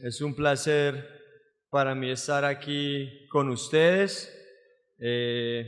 Es un placer para mí estar aquí con ustedes.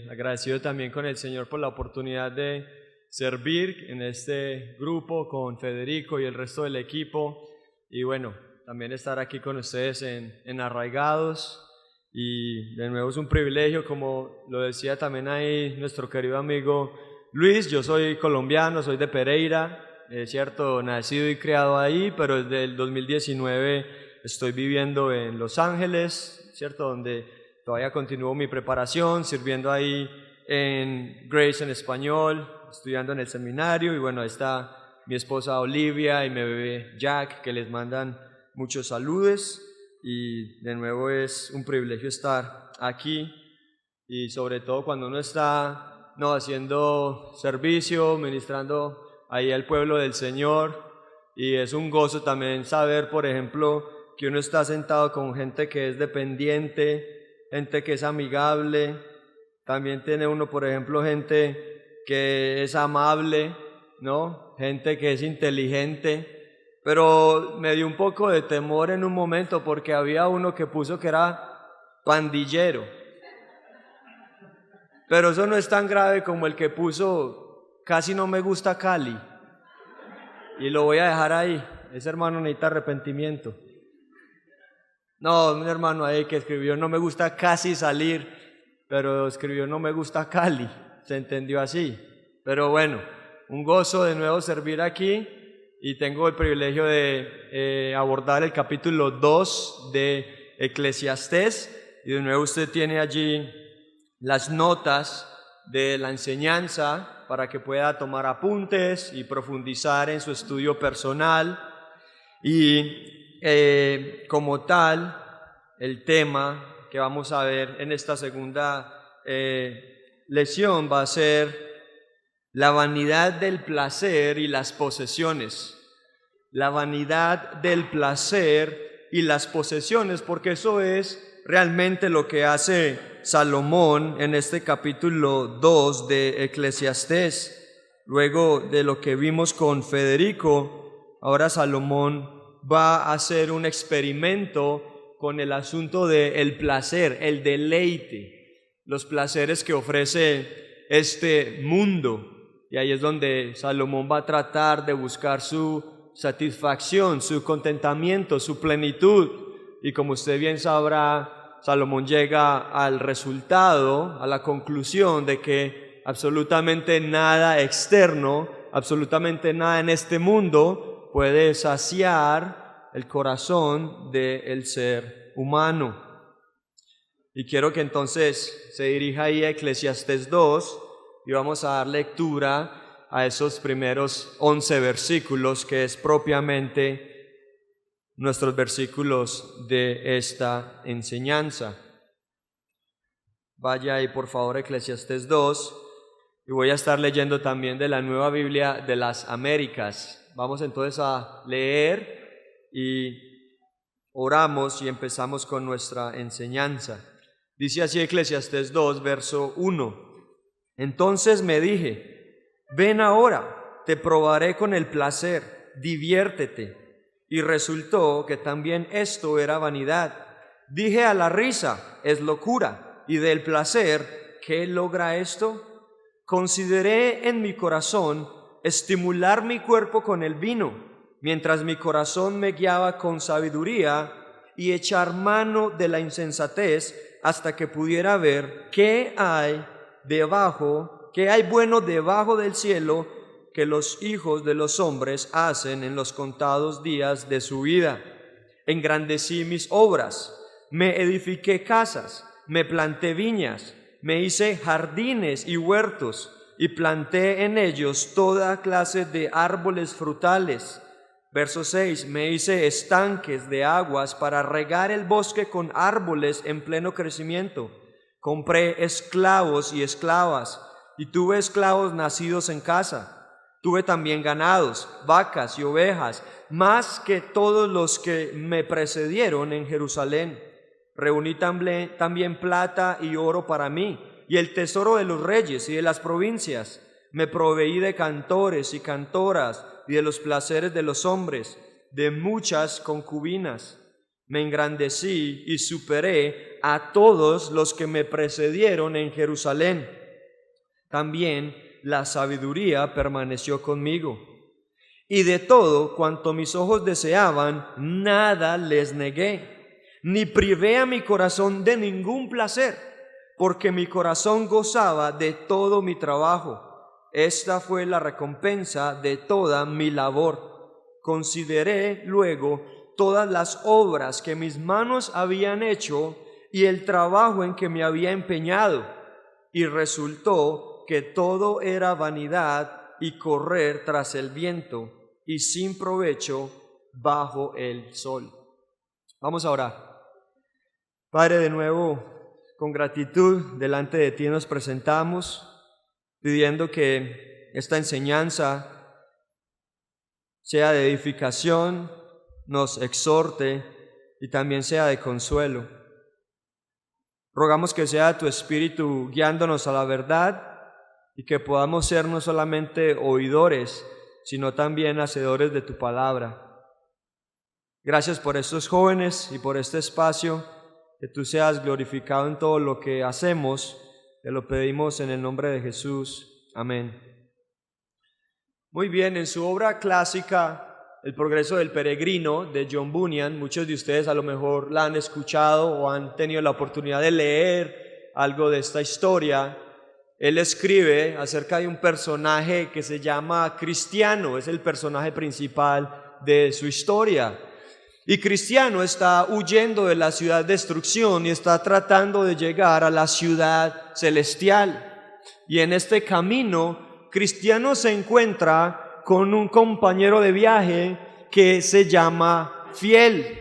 Agradecido también con el Señor por la oportunidad de servir en este grupo con Federico y el resto del equipo. Y bueno, también estar aquí con ustedes en Arraigados. Y de nuevo es un privilegio, como lo decía también ahí nuestro querido amigo Luis. Yo soy colombiano, soy de Pereira, es cierto, nacido y criado ahí, pero desde el 2019 estoy viviendo en Los Ángeles, cierto, donde todavía continúo mi preparación, sirviendo ahí en Grace en español, estudiando en el seminario. Y bueno, ahí está mi esposa Olivia y mi bebé Jack, que les mandan muchos saludos. Y de nuevo es un privilegio estar aquí, y sobre todo cuando uno está haciendo servicio, ministrando ahí al pueblo del Señor. Y es un gozo también saber, por ejemplo, que uno está sentado con gente que es dependiente, gente que es amigable. También tiene uno, por ejemplo, gente que es amable, ¿no? Gente que es inteligente. Pero me dio un poco de temor en un momento porque había uno que puso que era pandillero. Pero eso no es tan grave como el que puso casi no me gusta Cali. Y lo voy a dejar ahí. Ese hermano necesita arrepentimiento. No, un hermano ahí que escribió no me gusta casi salir, pero escribió no me gusta Cali. Se entendió así. Pero bueno, un gozo de nuevo servir aquí. Y tengo el privilegio de abordar el capítulo 2 de Eclesiastés. Y de nuevo usted tiene allí las notas de la enseñanza para que pueda tomar apuntes y profundizar en su estudio personal. Y como tal, el tema que vamos a ver en esta segunda lección va a ser la vanidad del placer y las posesiones. La vanidad del placer y las posesiones, porque eso es realmente lo que hace Salomón en este capítulo 2 de Eclesiastés. Luego de lo que vimos con Federico, ahora Salomón va a hacer un experimento con el asunto del placer, el deleite, los placeres que ofrece este mundo. Y ahí es donde Salomón va a tratar de buscar su satisfacción, su contentamiento, su plenitud. Y como usted bien sabrá, Salomón llega al resultado, a la conclusión de que absolutamente nada externo, absolutamente nada en este mundo puede saciar el corazón del ser humano. Y quiero que entonces se dirija ahí a Eclesiastés 2 y vamos a dar lectura a esos primeros 11 versículos, que es propiamente nuestros versículos de esta enseñanza. Vaya ahí por favor Eclesiastés 2, y voy a estar leyendo también de la Nueva Biblia de las Américas. Vamos entonces a leer y oramos y empezamos con nuestra enseñanza. Dice así Eclesiastés 2, verso 1. Entonces me dije, ven ahora, te probaré con el placer, diviértete. Y resultó que también esto era vanidad. Dije a la risa, es locura, y del placer, ¿qué logra esto? Consideré en mi corazón estimular mi cuerpo con el vino, mientras mi corazón me guiaba con sabiduría, y echar mano de la insensatez hasta que pudiera ver qué hay bueno debajo del cielo que los hijos de los hombres hacen en los contados días de su vida. Engrandecí mis obras, me edifiqué casas, me planté viñas, me hice jardines y huertos, y planté en ellos toda clase de árboles frutales. Verso 6, me hice estanques de aguas para regar el bosque con árboles en pleno crecimiento. Compré esclavos y esclavas, y tuve esclavos nacidos en casa. Tuve también ganados, vacas y ovejas, más que todos los que me precedieron en Jerusalén. Reuní también plata y oro para mí, y el tesoro de los reyes y de las provincias. Me proveí de cantores y cantoras, y de los placeres de los hombres, de muchas concubinas. me engrandecí y superé a todos los que me precedieron en Jerusalén. También la sabiduría permaneció conmigo. Y de todo cuanto mis ojos deseaban, nada les negué, ni privé a mi corazón de ningún placer, porque mi corazón gozaba de todo mi trabajo. Esta fue la recompensa de toda mi labor. Consideré luego todas las obras que mis manos habían hecho y el trabajo en que me había empeñado, y resultó que todo era vanidad y correr tras el viento, y sin provecho bajo el sol. Vamos a orar. Padre, de nuevo, con gratitud delante de ti nos presentamos, pidiendo que esta enseñanza sea de edificación, nos exhorte y también sea de consuelo. Rogamos que sea tu Espíritu guiándonos a la verdad y que podamos ser no solamente oidores, sino también hacedores de tu palabra. Gracias por estos jóvenes y por este espacio, que tú seas glorificado en todo lo que hacemos. Te lo pedimos en el nombre de Jesús. Amén. Muy bien, en su obra clásica, El progreso del peregrino, de John Bunyan, muchos de ustedes a lo mejor la han escuchado o han tenido la oportunidad de leer algo de esta historia. Él escribe acerca de un personaje que se llama Cristiano, es el personaje principal de su historia. Y Cristiano está huyendo de la ciudad de destrucción y está tratando de llegar a la ciudad celestial. Y en este camino, Cristiano se encuentra con un compañero de viaje que se llama Fiel.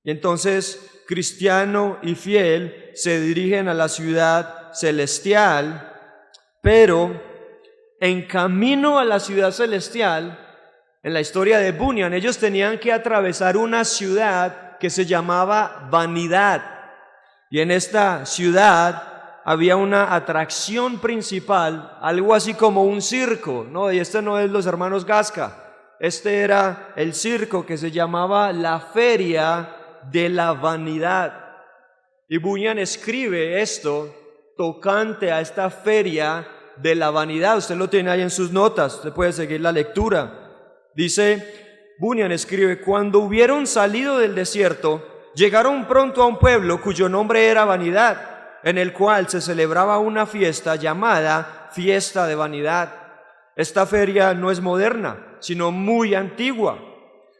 Y entonces Cristiano y Fiel se dirigen a la ciudad celestial, pero en camino a la ciudad celestial, en la historia de Bunyan, ellos tenían que atravesar una ciudad que se llamaba Vanidad. Y en esta ciudad había una atracción principal, algo así como un circo, ¿no? Y este no es los hermanos Gasca, este era el circo que se llamaba la Feria de la Vanidad. Y Bunyan escribe esto tocante a esta Feria de la Vanidad. Usted lo tiene ahí en sus notas, usted puede seguir la lectura. Dice, Bunyan escribe: cuando hubieron salido del desierto, llegaron pronto a un pueblo cuyo nombre era Vanidad, en el cual se celebraba una fiesta llamada Fiesta de Vanidad. Esta feria no es moderna, sino muy antigua.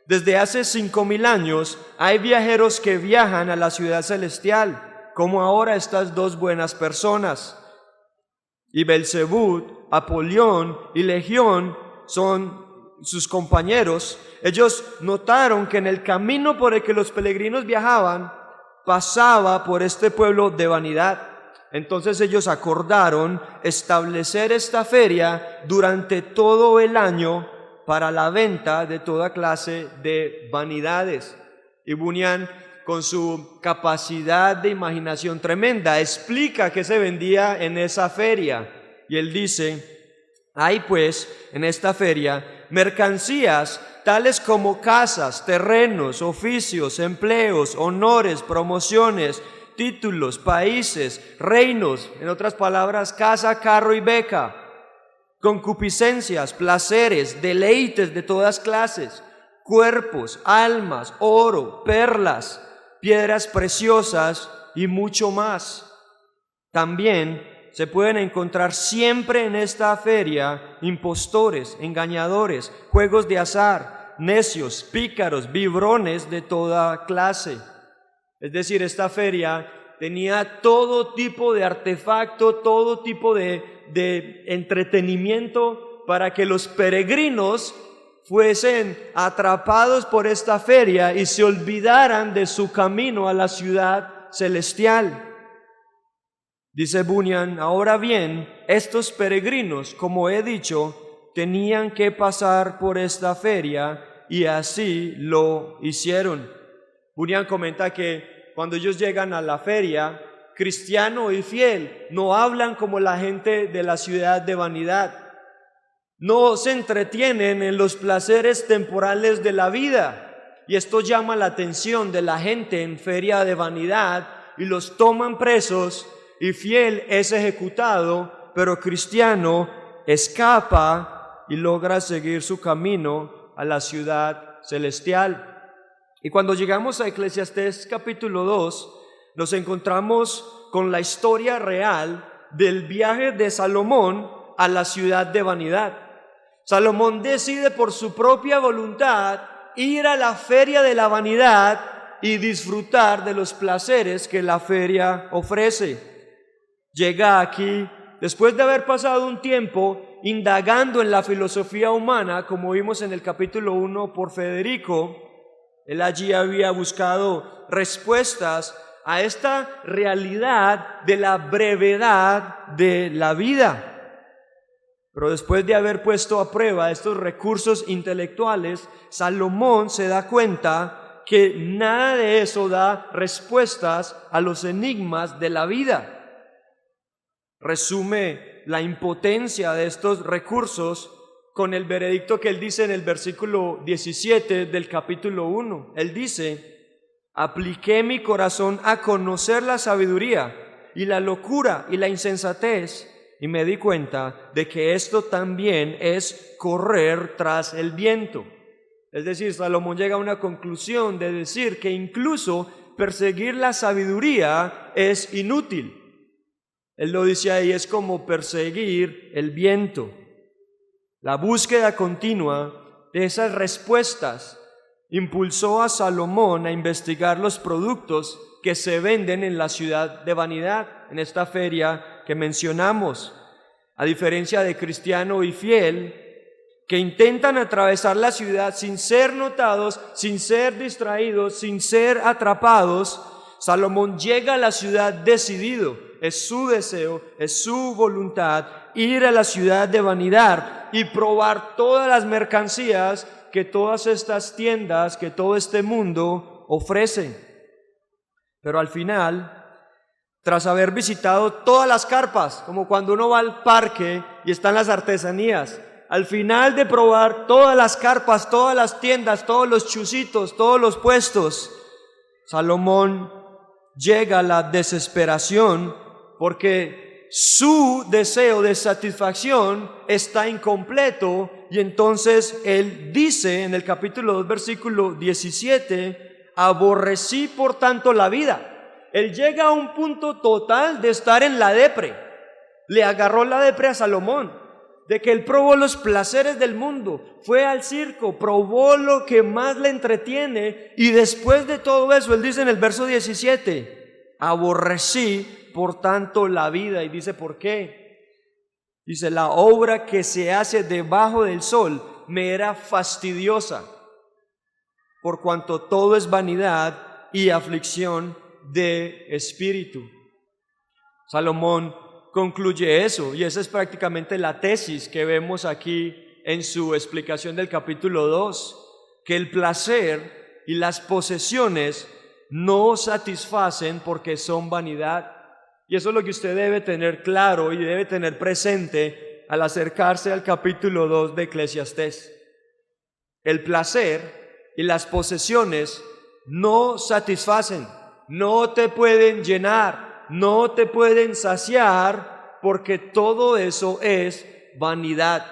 Desde hace 5000 años hay viajeros que viajan a la ciudad celestial, como ahora estas dos buenas personas. Y Belzebú, Apolión y Legión son sus compañeros. Ellos notaron que en el camino por el que los peregrinos viajaban, pasaba por este pueblo de Vanidad. Entonces ellos acordaron establecer esta feria durante todo el año para la venta de toda clase de vanidades. Y Bunyan, con su capacidad de imaginación tremenda, explica qué se vendía en esa feria. Y él dice: hay pues en esta feria mercancías tales como casas, terrenos, oficios, empleos, honores, promociones, títulos, países, reinos, en otras palabras, casa, carro y beca, concupiscencias, placeres, deleites de todas clases, cuerpos, almas, oro, perlas, piedras preciosas y mucho más. También se pueden encontrar siempre en esta feria impostores, engañadores, juegos de azar, necios, pícaros, vibrones de toda clase. Es decir, esta feria tenía todo tipo de artefacto, todo tipo de entretenimiento para que los peregrinos fuesen atrapados por esta feria y se olvidaran de su camino a la ciudad celestial. Dice Bunyan: ahora bien, estos peregrinos, como he dicho, tenían que pasar por esta feria y así lo hicieron. Bunyan comenta que cuando ellos llegan a la feria, Cristiano y Fiel no hablan como la gente de la ciudad de Vanidad, no se entretienen en los placeres temporales de la vida, y esto llama la atención de la gente en feria de vanidad y los toman presos y Fiel es ejecutado, pero Cristiano escapa y logra seguir su camino a la ciudad celestial. Y cuando llegamos a Eclesiastés capítulo 2, nos encontramos con la historia real del viaje de Salomón a la ciudad de vanidad. Salomón decide por su propia voluntad ir a la feria de la vanidad y disfrutar de los placeres que la feria ofrece. Llega aquí después de haber pasado un tiempo indagando en la filosofía humana, como vimos en el capítulo 1 por Federico. Él allí había buscado respuestas a esta realidad de la brevedad de la vida. Pero después de haber puesto a prueba estos recursos intelectuales, Salomón se da cuenta que nada de eso da respuestas a los enigmas de la vida. Resume la impotencia de estos recursos con el veredicto que él dice en el versículo 17 del capítulo 1. Él dice: apliqué mi corazón a conocer la sabiduría y la locura y la insensatez, y me di cuenta de que esto también es correr tras el viento. Es decir, Salomón llega a una conclusión de decir que incluso perseguir la sabiduría es inútil. Él lo dice ahí, es como perseguir el viento. La búsqueda continua de esas respuestas impulsó a Salomón a investigar los productos que se venden en la ciudad de vanidad, en esta feria que mencionamos. A diferencia de Cristiano y Fiel, que intentan atravesar la ciudad sin ser notados, sin ser distraídos, sin ser atrapados, Salomón llega a la ciudad decidido. Es su deseo, es su voluntad ir a la ciudad de vanidad y probar todas las mercancías que todas estas tiendas, que todo este mundo ofrece. Pero al final, tras haber visitado todas las carpas, como cuando uno va al parque y están las artesanías, al final de probar todas las carpas, todas las tiendas, todos los chuzitos, todos los puestos, Salomón llega a la desesperación porque su deseo de satisfacción está incompleto, y entonces él dice en el capítulo 2 versículo 17: aborrecí por tanto la vida. Él llega a un punto total de estar en la depre. Le agarró la depre a Salomón, de que él probó los placeres del mundo, fue al circo, probó lo que más le entretiene, y después de todo eso, él dice en el verso 17: aborrecí por tanto la vida. Y dice, ¿por qué? Dice, la obra que se hace debajo del sol me era fastidiosa, por cuanto todo es vanidad y aflicción de espíritu. Salomón concluye eso, y esa es prácticamente la tesis que vemos aquí en su explicación del capítulo 2, que el placer y las posesiones no satisfacen porque son vanidad. Y eso es lo que usted debe tener claro y debe tener presente al acercarse al capítulo 2 de Eclesiastés. El placer y las posesiones no satisfacen, no te pueden llenar, no te pueden saciar, porque todo eso es vanidad.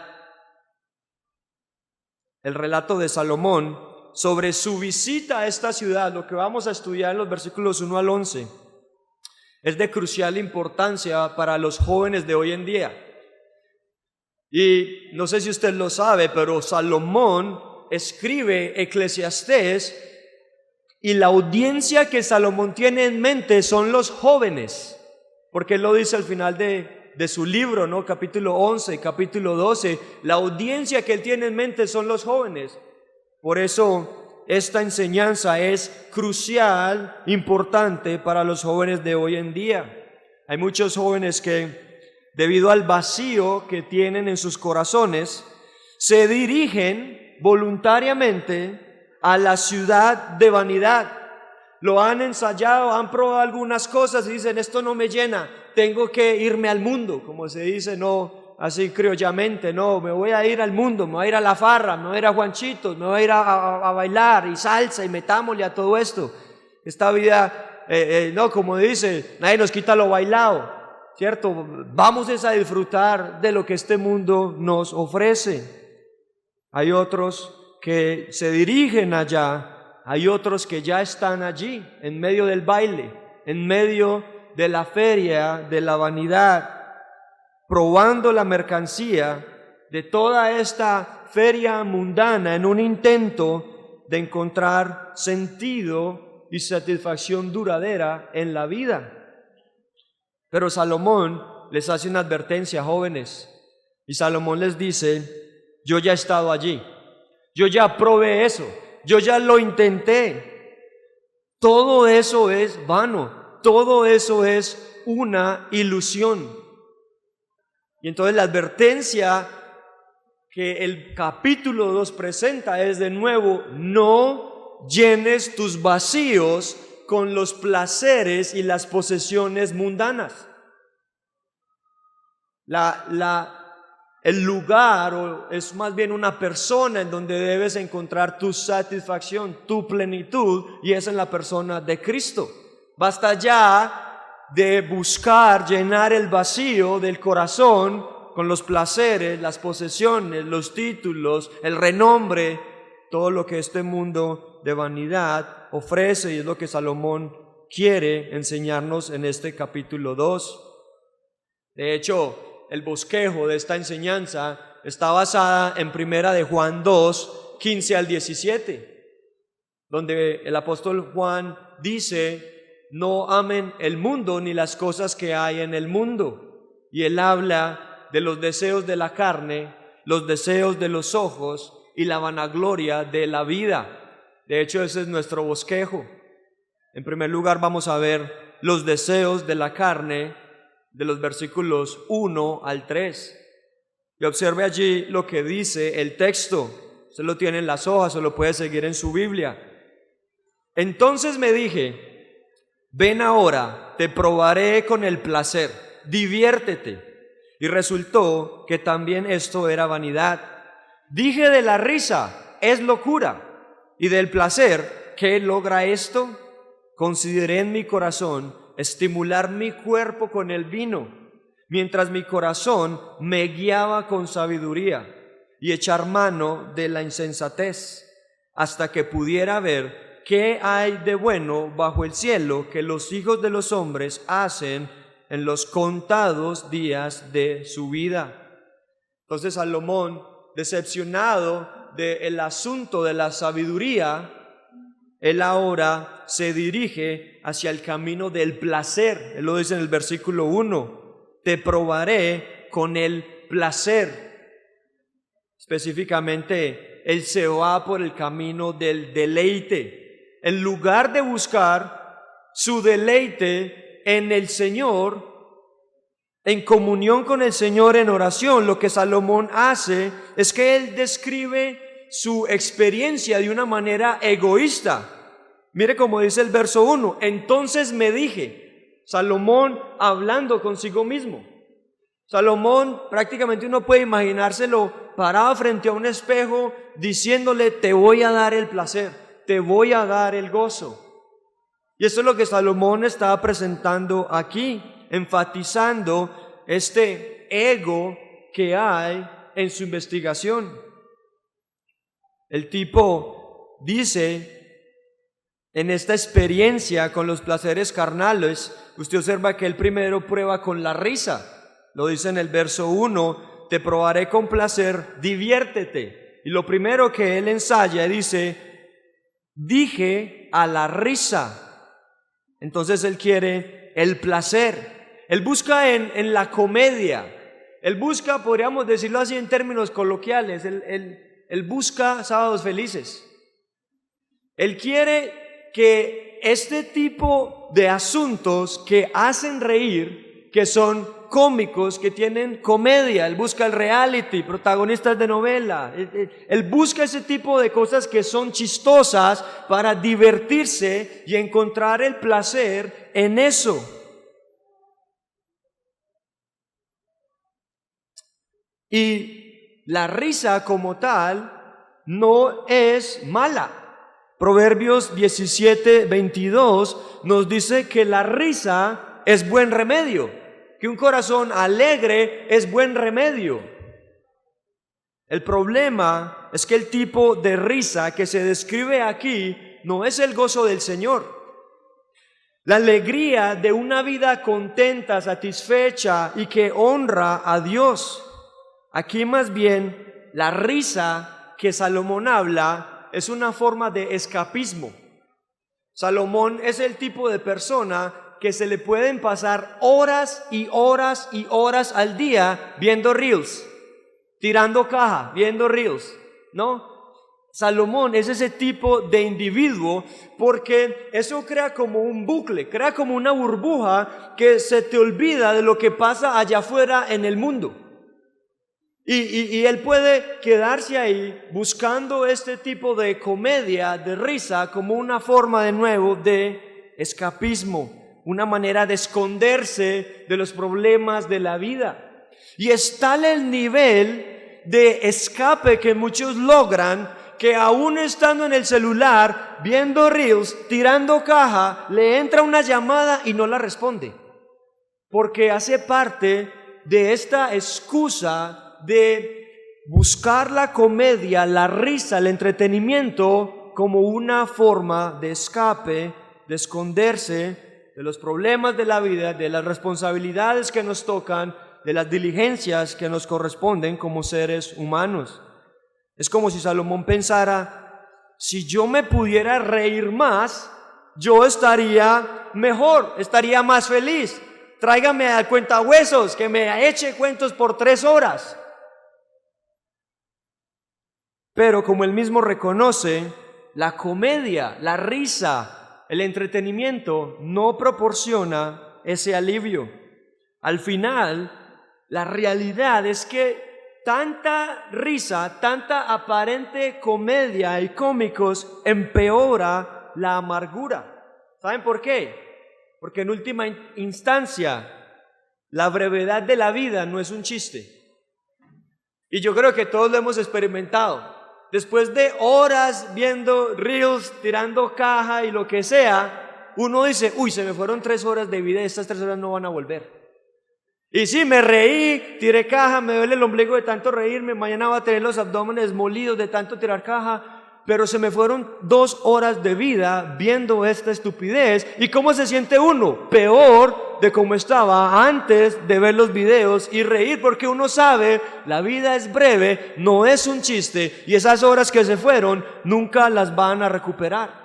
El relato de Salomón sobre su visita a esta ciudad, lo que vamos a estudiar en los versículos 1 al 11, es de crucial importancia para los jóvenes de hoy en día. Y no sé si usted lo sabe, pero Salomón escribe Eclesiastés, y la audiencia que Salomón tiene en mente son los jóvenes, porque él lo dice al final de su libro, ¿no? Capítulo 11, capítulo 12, la audiencia que él tiene en mente son los jóvenes. Por eso esta enseñanza es crucial, importante para los jóvenes de hoy en día. Hay muchos jóvenes que, debido al vacío que tienen en sus corazones, se dirigen voluntariamente a la ciudad de vanidad. Lo han ensayado, han probado algunas cosas y dicen, esto no me llena, tengo que irme al mundo, como se dice, ¿no? así criollamente, no, me voy a ir al mundo, me voy a ir a la farra, me voy a ir a Juanchitos, me voy a ir a bailar y salsa y metámosle a todo esto. Esta vida, no, como dice, nadie nos quita lo bailado, ¿cierto? Vamos a disfrutar de lo que este mundo nos ofrece. Hay otros que se dirigen allá, hay otros que ya están allí, en medio del baile, en medio de la feria, de la vanidad, probando la mercancía de toda esta feria mundana en un intento de encontrar sentido y satisfacción duradera en la vida. Pero Salomón les hace una advertencia, jóvenes, y Salomón les dice: yo ya he estado allí, yo ya probé eso, yo ya lo intenté, todo eso es vano, todo eso es una ilusión. Y entonces la advertencia que el capítulo 2 presenta es de nuevo: no llenes tus vacíos con los placeres y las posesiones mundanas. El lugar, o es más bien una persona en donde debes encontrar tu satisfacción, tu plenitud, y es en la persona de Cristo. Basta ya de buscar llenar el vacío del corazón con los placeres, las posesiones, los títulos, el renombre, todo lo que este mundo de vanidad ofrece, y es lo que Salomón quiere enseñarnos en este capítulo 2. De hecho, el bosquejo de esta enseñanza está basada en Primera de Juan 2, 15 al 17, donde el apóstol Juan dice: no amen el mundo ni las cosas que hay en el mundo. Y él habla de los deseos de la carne, los deseos de los ojos y la vanagloria de la vida. De hecho, ese es nuestro bosquejo. En primer lugar, vamos a ver los deseos de la carne, de los versículos 1 al 3. Y observe allí lo que dice el texto. Usted lo tiene en las hojas o lo puede seguir en su Biblia. Entonces me dije: ven ahora, te probaré con el placer, diviértete. Y resultó que también esto era vanidad. Dije: de la risa, es locura. Y del placer, ¿qué logra esto? Consideré en mi corazón estimular mi cuerpo con el vino, mientras mi corazón me guiaba con sabiduría, y echar mano de la insensatez, hasta que pudiera ver qué hay de bueno bajo el cielo que los hijos de los hombres hacen en los contados días de su vida. Entonces Salomón, decepcionado del asunto de la sabiduría, él ahora se dirige hacia el camino del placer. Él lo dice en el versículo 1: te probaré con el placer. Específicamente, él se va por el camino del deleite. En lugar de buscar su deleite en el Señor, en comunión con el Señor, en oración, lo que Salomón hace es que él describe su experiencia de una manera egoísta. Mire cómo dice el verso 1: entonces me dije. Salomón hablando consigo mismo. Salomón, prácticamente uno puede imaginárselo parado frente a un espejo diciéndole: te voy a dar el placer, te voy a dar el gozo. Y eso es lo que Salomón está presentando aquí, enfatizando este ego que hay en su investigación. El tipo dice, en esta experiencia con los placeres carnales, usted observa que él primero prueba con la risa. Lo dice en el verso 1: te probaré con placer, diviértete. Y lo primero que él ensaya dice: dije a la risa. Entonces él quiere el placer. Él busca en la comedia. Él busca, podríamos decirlo así en términos coloquiales, él busca sábados felices. Él quiere que este tipo de asuntos que hacen reír, que son cómicos, que tienen comedia, él busca el reality, protagonistas de novela, él busca ese tipo de cosas que son chistosas para divertirse y encontrar el placer en eso. Y la risa como tal no es mala. Proverbios 17:22 nos dice que la risa es buen remedio, que un corazón alegre es buen remedio. El problema es que el tipo de risa que se describe aquí no es el gozo del Señor. La alegría de una vida contenta, satisfecha y que honra a Dios. Aquí más bien la risa que Salomón habla es una forma de escapismo. Salomón es el tipo de persona que se le pueden pasar horas y horas y horas al día viendo reels, tirando caja, viendo reels, ¿no? Salomón es ese tipo de individuo porque eso crea como un bucle, crea como una burbuja que se te olvida de lo que pasa allá afuera en el mundo. Y él puede quedarse ahí buscando este tipo de comedia, de risa, como una forma de nuevo de escapismo, una manera de esconderse de los problemas de la vida. Y es tal el nivel de escape que muchos logran que aún estando en el celular, viendo reels, tirando caja, le entra una llamada y no la responde, porque hace parte de esta excusa de buscar la comedia, la risa, el entretenimiento como una forma de escape, de esconderse de los problemas de la vida, de las responsabilidades que nos tocan, de las diligencias que nos corresponden como seres humanos. Es como si Salomón pensara, si yo me pudiera reír más, yo estaría mejor, estaría más feliz. Tráigame al cuentahuesos que me eche cuentos por 3 horas. Pero como él mismo reconoce, la comedia, la risa, el entretenimiento no proporciona ese alivio. Al final, la realidad es que tanta risa, tanta aparente comedia y cómicos empeora la amargura. ¿Saben por qué? Porque en última instancia, la brevedad de la vida no es un chiste. Y yo creo que todos lo hemos experimentado. Después de horas viendo reels, tirando caja y lo que sea, uno dice, uy, se me fueron 3 horas de vida y estas 3 horas no van a volver. Y sí, me reí, tiré caja, me duele el ombligo de tanto reírme, mañana va a tener los abdómenes molidos de tanto tirar caja, pero se me fueron 2 horas de vida viendo esta estupidez. ¿Y cómo se siente uno? Peor de cómo estaba antes de ver los videos y reír, porque uno sabe, la vida es breve, no es un chiste, y esas horas que se fueron nunca las van a recuperar.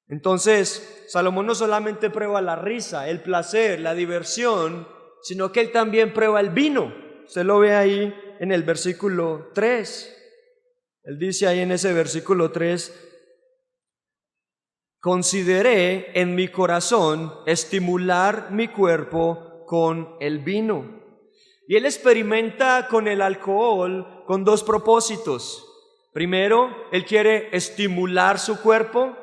Entonces, Salomón no solamente prueba la risa, el placer, la diversión, sino que él también prueba el vino. Usted lo ve ahí en el versículo 3. Él dice ahí en ese versículo 3, consideré en mi corazón estimular mi cuerpo con el vino. Y él experimenta con el alcohol con 2 propósitos. Primero, él quiere estimular su cuerpo.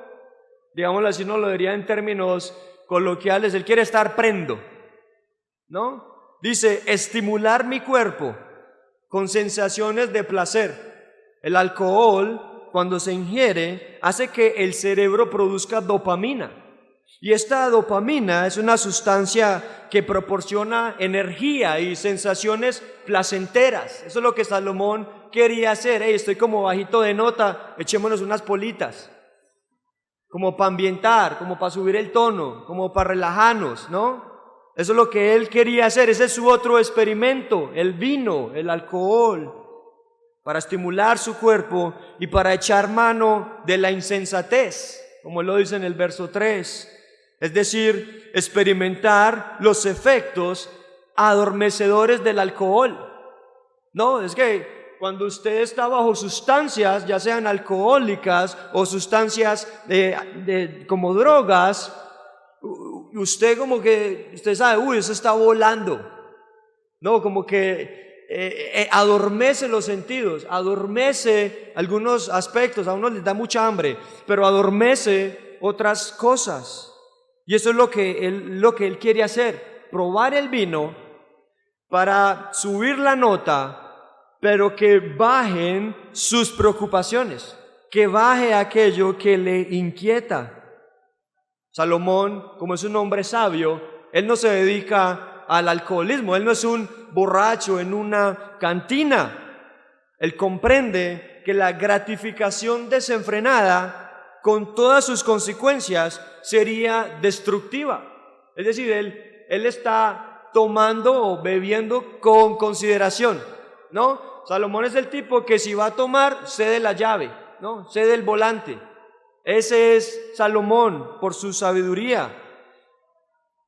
Digámoslo así, no lo diría en términos coloquiales, él quiere estar prendo, ¿no? Dice, estimular mi cuerpo con sensaciones de placer. El alcohol, cuando se ingiere, hace que el cerebro produzca dopamina. Y esta dopamina es una sustancia que proporciona energía y sensaciones placenteras. Eso es lo que Salomón quería hacer. Hey, estoy como bajito de nota, echémonos unas politas. Como para ambientar, como para subir el tono, como para relajarnos, ¿no? Eso es lo que él quería hacer. Ese es su otro experimento, el vino, el alcohol, para estimular su cuerpo y para echar mano de la insensatez, como lo dice en el verso 3. Es decir, experimentar los efectos adormecedores del alcohol. No, es que cuando usted está bajo sustancias, ya sean alcohólicas o sustancias como drogas, usted como que, usted sabe, uy, eso está volando. No, como que adormece los sentidos, adormece algunos aspectos, a uno les da mucha hambre, pero adormece otras cosas. Y eso es lo que él quiere hacer, probar el vino para subir la nota, pero que bajen sus preocupaciones, que baje aquello que le inquieta. Salomón, como es un hombre sabio, él no se dedica al alcoholismo, él no es un borracho en una cantina. Él comprende que la gratificación desenfrenada, con todas sus consecuencias, sería destructiva. Es decir, él está tomando o bebiendo con consideración, ¿no? Salomón es el tipo que si va a tomar, cede la llave, ¿no? Cede el volante. Ese es Salomón por su sabiduría.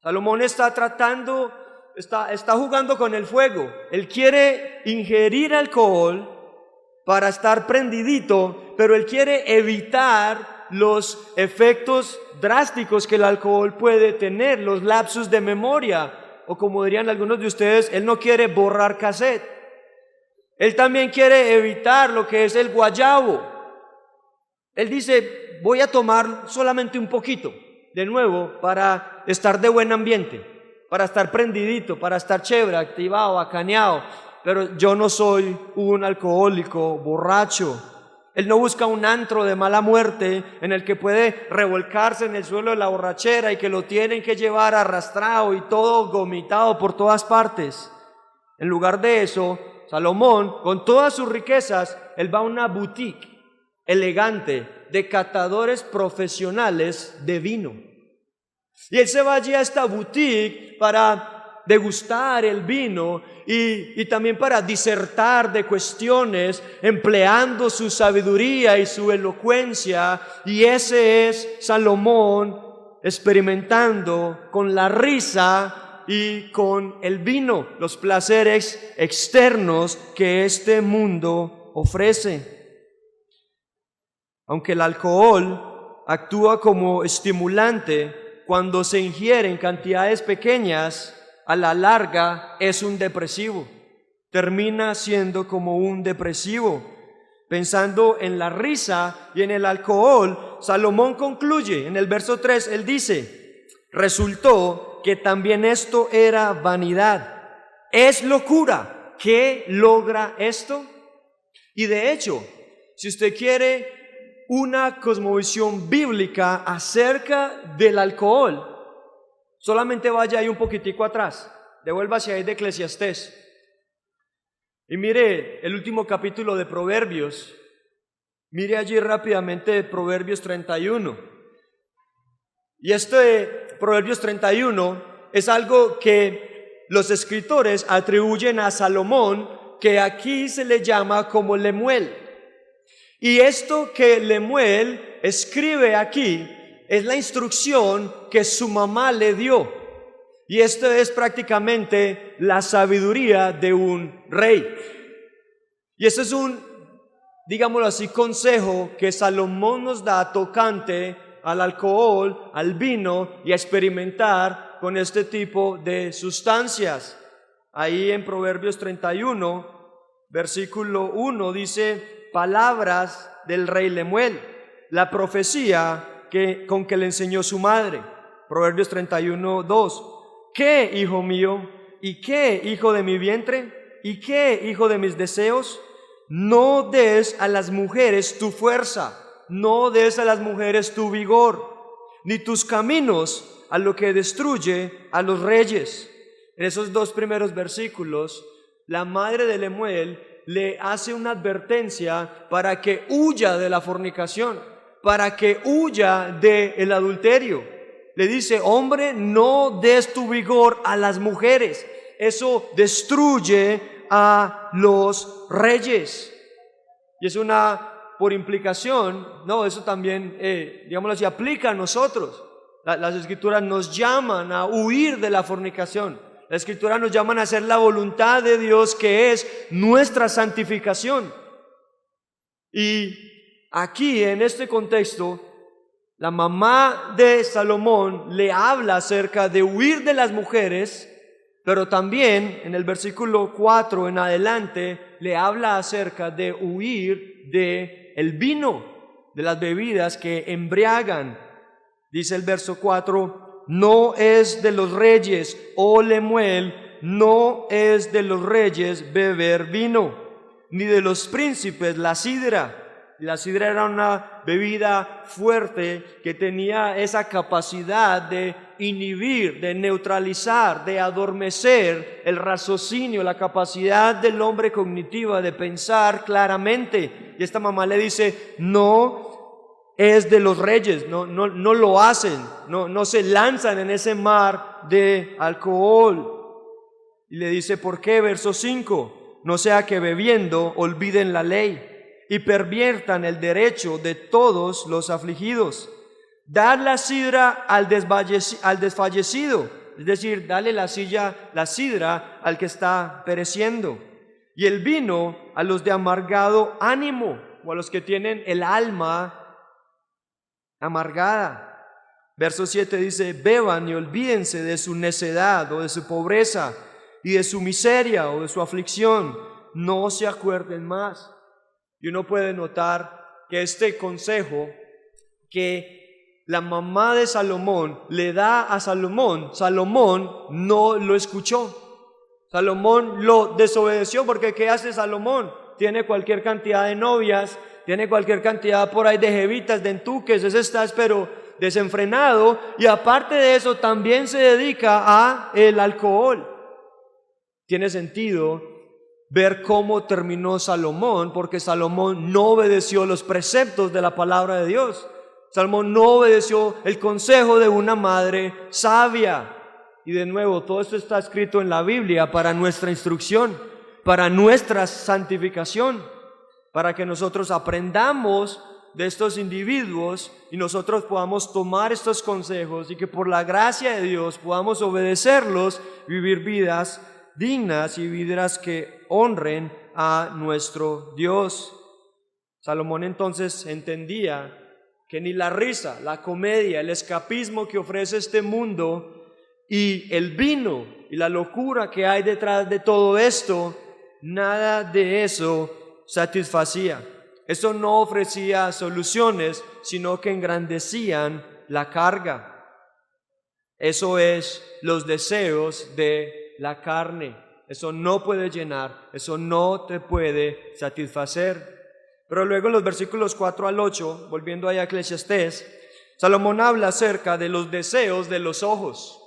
Salomón está jugando con el fuego. Él quiere ingerir alcohol para estar prendidito, pero él quiere evitar los efectos drásticos que el alcohol puede tener, los lapsus de memoria, o como dirían algunos de ustedes, él no quiere borrar cassette. Él también quiere evitar lo que es el guayabo. Él dice, voy a tomar solamente un poquito, de nuevo, para estar de buen ambiente, para estar prendidito, para estar chévere, activado, bacaneado, pero yo no soy un alcohólico borracho. Él no busca un antro de mala muerte en el que puede revolcarse en el suelo de la borrachera y que lo tienen que llevar arrastrado y todo vomitado por todas partes. En lugar de eso, Salomón, con todas sus riquezas, él va a una boutique elegante de catadores profesionales de vino. Y él se va allí a esta boutique para degustar el vino y también para disertar de cuestiones, empleando su sabiduría y su elocuencia. Y ese es Salomón experimentando con la risa y con el vino los placeres externos que este mundo ofrece. Aunque el alcohol actúa como estimulante cuando se ingiere en cantidades pequeñas, a la larga es un depresivo. Termina siendo como un depresivo. Pensando en la risa y en el alcohol, Salomón concluye en el verso 3, él dice, resultó que también esto era vanidad. Es locura. ¿Qué logra esto? Y de hecho, si usted quiere una cosmovisión bíblica acerca del alcohol, solamente vaya ahí un poquitico atrás, devuélvase ahí de Eclesiastés y mire el último capítulo de Proverbios, mire allí rápidamente Proverbios 31. Y Proverbios 31 es algo que los escritores atribuyen a Salomón, que aquí se le llama como Lemuel. Y esto que Lemuel escribe aquí es la instrucción que su mamá le dio. Y esto es prácticamente la sabiduría de un rey. Y este es un, digámoslo así, consejo que Salomón nos da tocante al alcohol, al vino y a experimentar con este tipo de sustancias. Ahí en Proverbios 31, versículo 1 dice, palabras del rey Lemuel, la profecía con que le enseñó su madre. Proverbios 31, 2. ¿Qué, hijo mío? ¿Y qué, hijo de mi vientre? ¿Y qué, hijo de mis deseos? No des a las mujeres tu fuerza, no des a las mujeres tu vigor, ni tus caminos a lo que destruye a los reyes. En esos dos primeros versículos, la madre de Lemuel le hace una advertencia para que huya de la fornicación, para que huya del adulterio. Le dice, hombre, no des tu vigor a las mujeres, eso destruye a los reyes. Y es por implicación, no, eso también, digámoslo así, aplica a nosotros. Las escrituras nos llaman a huir de la fornicación. La escritura nos llama a hacer la voluntad de Dios, que es nuestra santificación. Y aquí, en este contexto, la mamá de Salomón le habla acerca de huir de las mujeres, pero también en el versículo 4 en adelante le habla acerca de huir del vino, de las bebidas que embriagan. Dice el verso 4, no es de los reyes, oh Lemuel, no es de los reyes beber vino, ni de los príncipes la sidra. La sidra era una bebida fuerte que tenía esa capacidad de inhibir, de neutralizar, de adormecer el raciocinio, la capacidad del hombre cognitiva de pensar claramente. Y esta mamá le dice, no es de los reyes, no lo hacen, no se lanzan en ese mar de alcohol. Y le dice, ¿por qué? Verso 5, no sea que bebiendo olviden la ley y perviertan el derecho de todos los afligidos. Dar la sidra al desfallecido, es decir, dale la sidra al que está pereciendo, y el vino a los de amargado ánimo, o a los que tienen el alma amargada. Verso 7 dice, beban y olvídense de su necedad o de su pobreza y de su miseria o de su aflicción, no se acuerden más. Y uno puede notar que este consejo que la mamá de Salomón le da a Salomón, Salomón no lo escuchó. Salomón lo desobedeció, porque ¿qué hace Salomón? Tiene cualquier cantidad de novias, tiene cualquier cantidad por ahí de jevitas, de entuques, ese está pero desenfrenado, y aparte de eso también se dedica a el alcohol. Tiene sentido ver cómo terminó Salomón, porque Salomón no obedeció los preceptos de la palabra de Dios. Salomón no obedeció el consejo de una madre sabia. Y de nuevo, todo esto está escrito en la Biblia para nuestra instrucción, para nuestra santificación, para que nosotros aprendamos de estos individuos y nosotros podamos tomar estos consejos y que por la gracia de Dios podamos obedecerlos, vivir vidas dignas y vidas que honren a nuestro Dios. Salomón entonces entendía que ni la risa, la comedia, el escapismo que ofrece este mundo y el vino y la locura que hay detrás de todo esto, nada de eso satisfacía. Eso no ofrecía soluciones, sino que engrandecían la carga. Eso es los deseos de la carne. Eso no puede llenar, eso no te puede satisfacer. Pero luego en los versículos 4 al 8, volviendo ahí a Eclesiastés, Salomón habla acerca de los deseos de los ojos.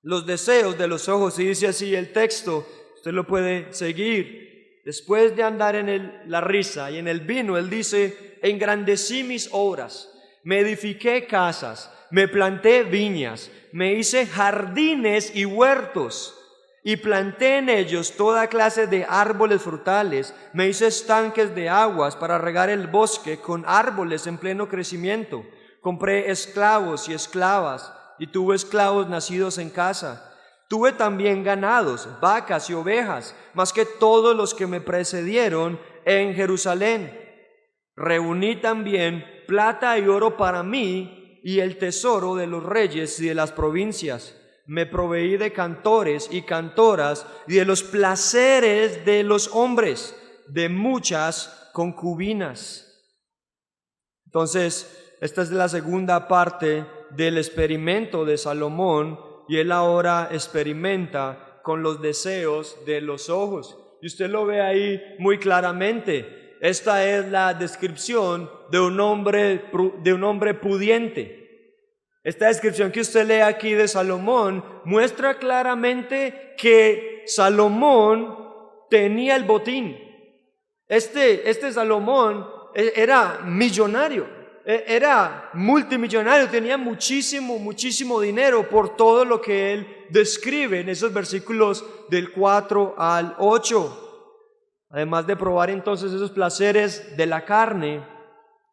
Los deseos de los ojos, y dice así el texto, usted lo puede seguir. Después de andar en la risa y en el vino, él dice, engrandecí mis obras, me edifiqué casas, me planté viñas, me hice jardines y huertos, y planté en ellos toda clase de árboles frutales, me hice estanques de aguas para regar el bosque con árboles en pleno crecimiento, compré esclavos y esclavas, y tuve esclavos nacidos en casa. Tuve también ganados, vacas y ovejas, más que todos los que me precedieron en Jerusalén. Reuní también plata y oro para mí y el tesoro de los reyes y de las provincias. Me proveí de cantores y cantoras y de los placeres de los hombres, de muchas concubinas. Entonces, esta es la segunda parte del experimento de Salomón, y él ahora experimenta con los deseos de los ojos. Y usted lo ve ahí muy claramente. Esta es la descripción de un hombre pudiente. Esta descripción que usted lee aquí de Salomón muestra claramente que Salomón tenía el botín. Este Salomón era millonario. Era multimillonario, tenía muchísimo dinero por todo lo que él describe en esos versículos del 4 al 8. Además de probar entonces esos placeres de la carne,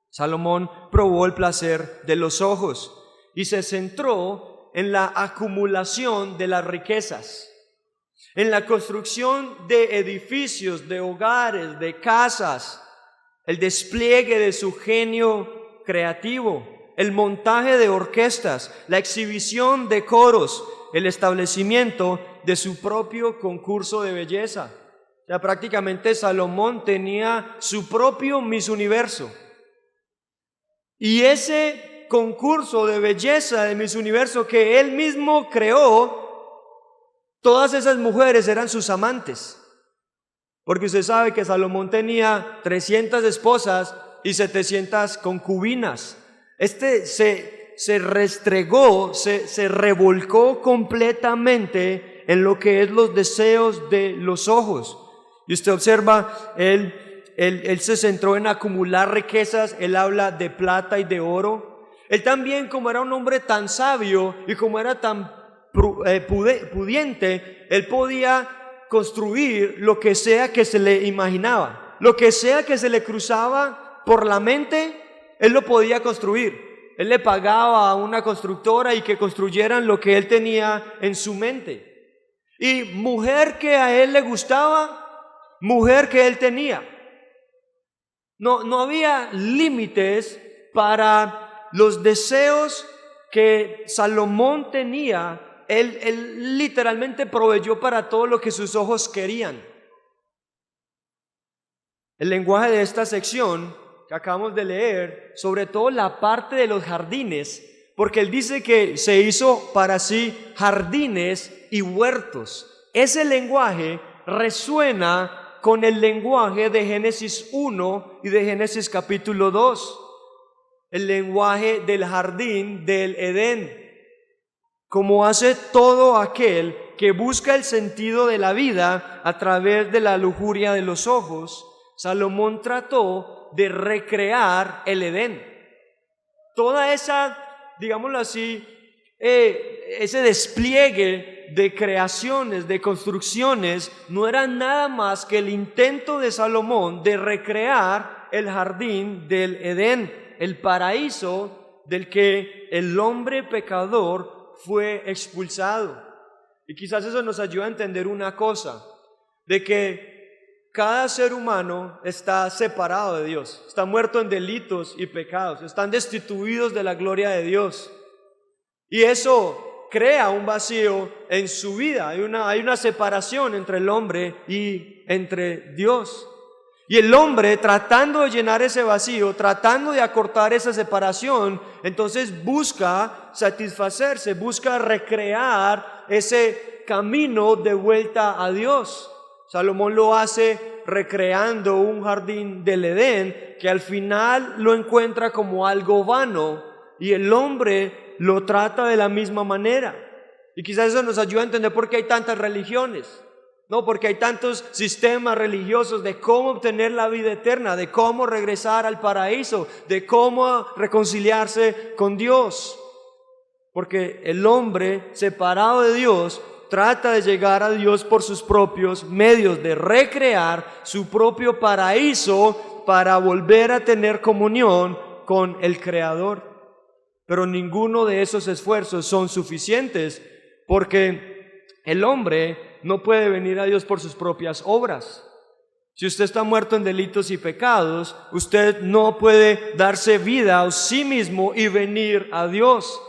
Salomón probó el placer de los ojos y se centró en la acumulación de las riquezas, en la construcción de edificios, de hogares, de casas, el despliegue de su genio creativo, el montaje de orquestas, la exhibición de coros, el establecimiento de su propio concurso de belleza. O sea, prácticamente Salomón tenía su propio Miss Universo. Y ese concurso de belleza de Miss Universo que él mismo creó, todas esas mujeres eran sus amantes. Porque usted sabe que Salomón tenía 300 esposas y 700 concubinas. Se restregó, se revolcó completamente en lo que es los deseos de los ojos. Y usted observa, él se centró en acumular riquezas. Él habla de plata y de oro. Él también, como era un hombre tan sabio y como era tan pudiente, él podía construir lo que sea que se le imaginaba. Lo que sea que se le cruzaba por la mente, él lo podía construir. Él le pagaba a una constructora y que construyeran lo que él tenía en su mente. Y mujer que a él le gustaba, mujer que él tenía. No había límites para los deseos que Salomón tenía. Él literalmente proveyó para todo lo que sus ojos querían. El lenguaje de esta sección que acabamos de leer, sobre todo la parte de los jardines, porque él dice que se hizo para sí jardines y huertos. Ese lenguaje resuena con el lenguaje de Génesis 1 y de Génesis capítulo 2, el lenguaje del jardín del Edén. Como hace todo aquel que busca el sentido de la vida a través de la lujuria de los ojos, Salomón trató de recrear el Edén. Toda esa, digámoslo así, ese despliegue de creaciones, de construcciones, no era nada más que el intento de Salomón de recrear el jardín del Edén, el paraíso del que el hombre pecador fue expulsado. Y quizás eso nos ayuda a entender una cosa, de que cada ser humano está separado de Dios, está muerto en delitos y pecados, están destituidos de la gloria de Dios. Y eso crea un vacío en su vida, hay una separación entre el hombre y entre Dios. Y el hombre, tratando de llenar ese vacío, tratando de acortar esa separación, entonces busca satisfacerse, busca recrear ese camino de vuelta a Dios. Salomón lo hace recreando un jardín del Edén que al final lo encuentra como algo vano, y el hombre lo trata de la misma manera. Y quizás eso nos ayuda a entender por qué hay tantas religiones. No, porque hay tantos sistemas religiosos de cómo obtener la vida eterna, de cómo regresar al paraíso, de cómo reconciliarse con Dios. Porque el hombre separado de Dios trata de llegar a Dios por sus propios medios, de recrear su propio paraíso para volver a tener comunión con el Creador. Pero ninguno de esos esfuerzos son suficientes, porque el hombre no puede venir a Dios por sus propias obras. Si usted está muerto en delitos y pecados, usted no puede darse vida a sí mismo y venir a Dios.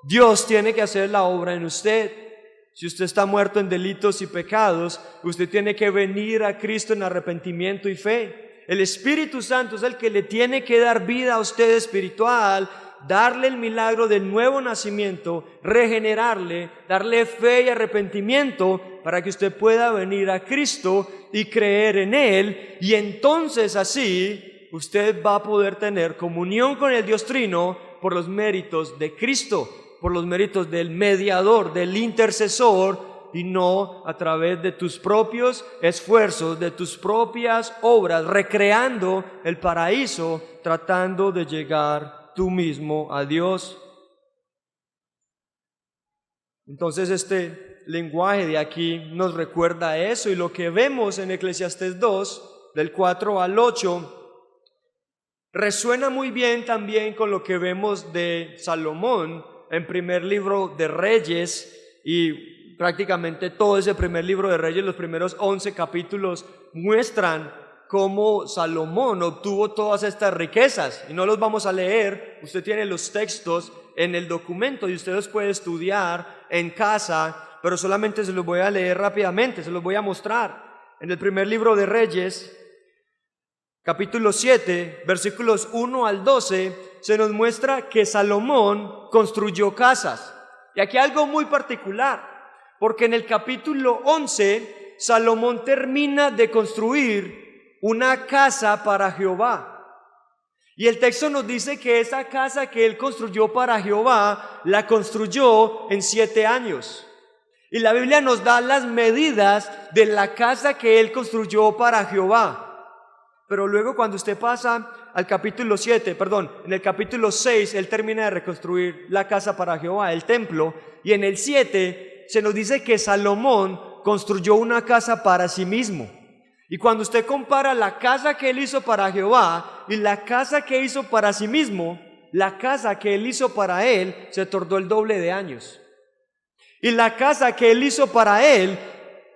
Dios tiene que hacer la obra en usted. Si usted está muerto en delitos y pecados, usted tiene que venir a Cristo en arrepentimiento y fe. El Espíritu Santo es el que le tiene que dar vida a usted espiritual, darle el milagro del nuevo nacimiento, regenerarle, darle fe y arrepentimiento para que usted pueda venir a Cristo y creer en Él, y entonces así usted va a poder tener comunión con el Dios Trino por los méritos de Cristo, por los méritos del mediador, del intercesor, y no a través de tus propios esfuerzos, de tus propias obras, recreando el paraíso, tratando de llegar tú mismo a Dios. Entonces este lenguaje de aquí nos recuerda eso, y lo que vemos en Eclesiastés 2, del 4 al 8, resuena muy bien también con lo que vemos de Salomón en primer libro de Reyes, y prácticamente todo ese primer libro de Reyes, los primeros 11 capítulos, muestran cómo Salomón obtuvo todas estas riquezas, y no los vamos a leer. Usted tiene los textos en el documento y usted los puede estudiar en casa, pero solamente se los voy a leer rápidamente, se los voy a mostrar. En el primer libro de Reyes, capítulo 7, versículos 1 al 12, se nos muestra que Salomón construyó casas. Y aquí algo muy particular, porque en el capítulo 11 Salomón termina de construir una casa para Jehová. Y el texto nos dice que esa casa que él construyó para Jehová, la construyó en 7 años. Y la Biblia nos da las medidas de la casa que él construyó para Jehová. Pero luego cuando usted pasa al capítulo 7, en el capítulo 6, él termina de reconstruir la casa para Jehová, el templo. Y en el 7 se nos dice que Salomón construyó una casa para sí mismo. Y cuando usted compara la casa que él hizo para Jehová y la casa que hizo para sí mismo, la casa que él hizo para él se tardó el doble de años. Y la casa que él hizo para él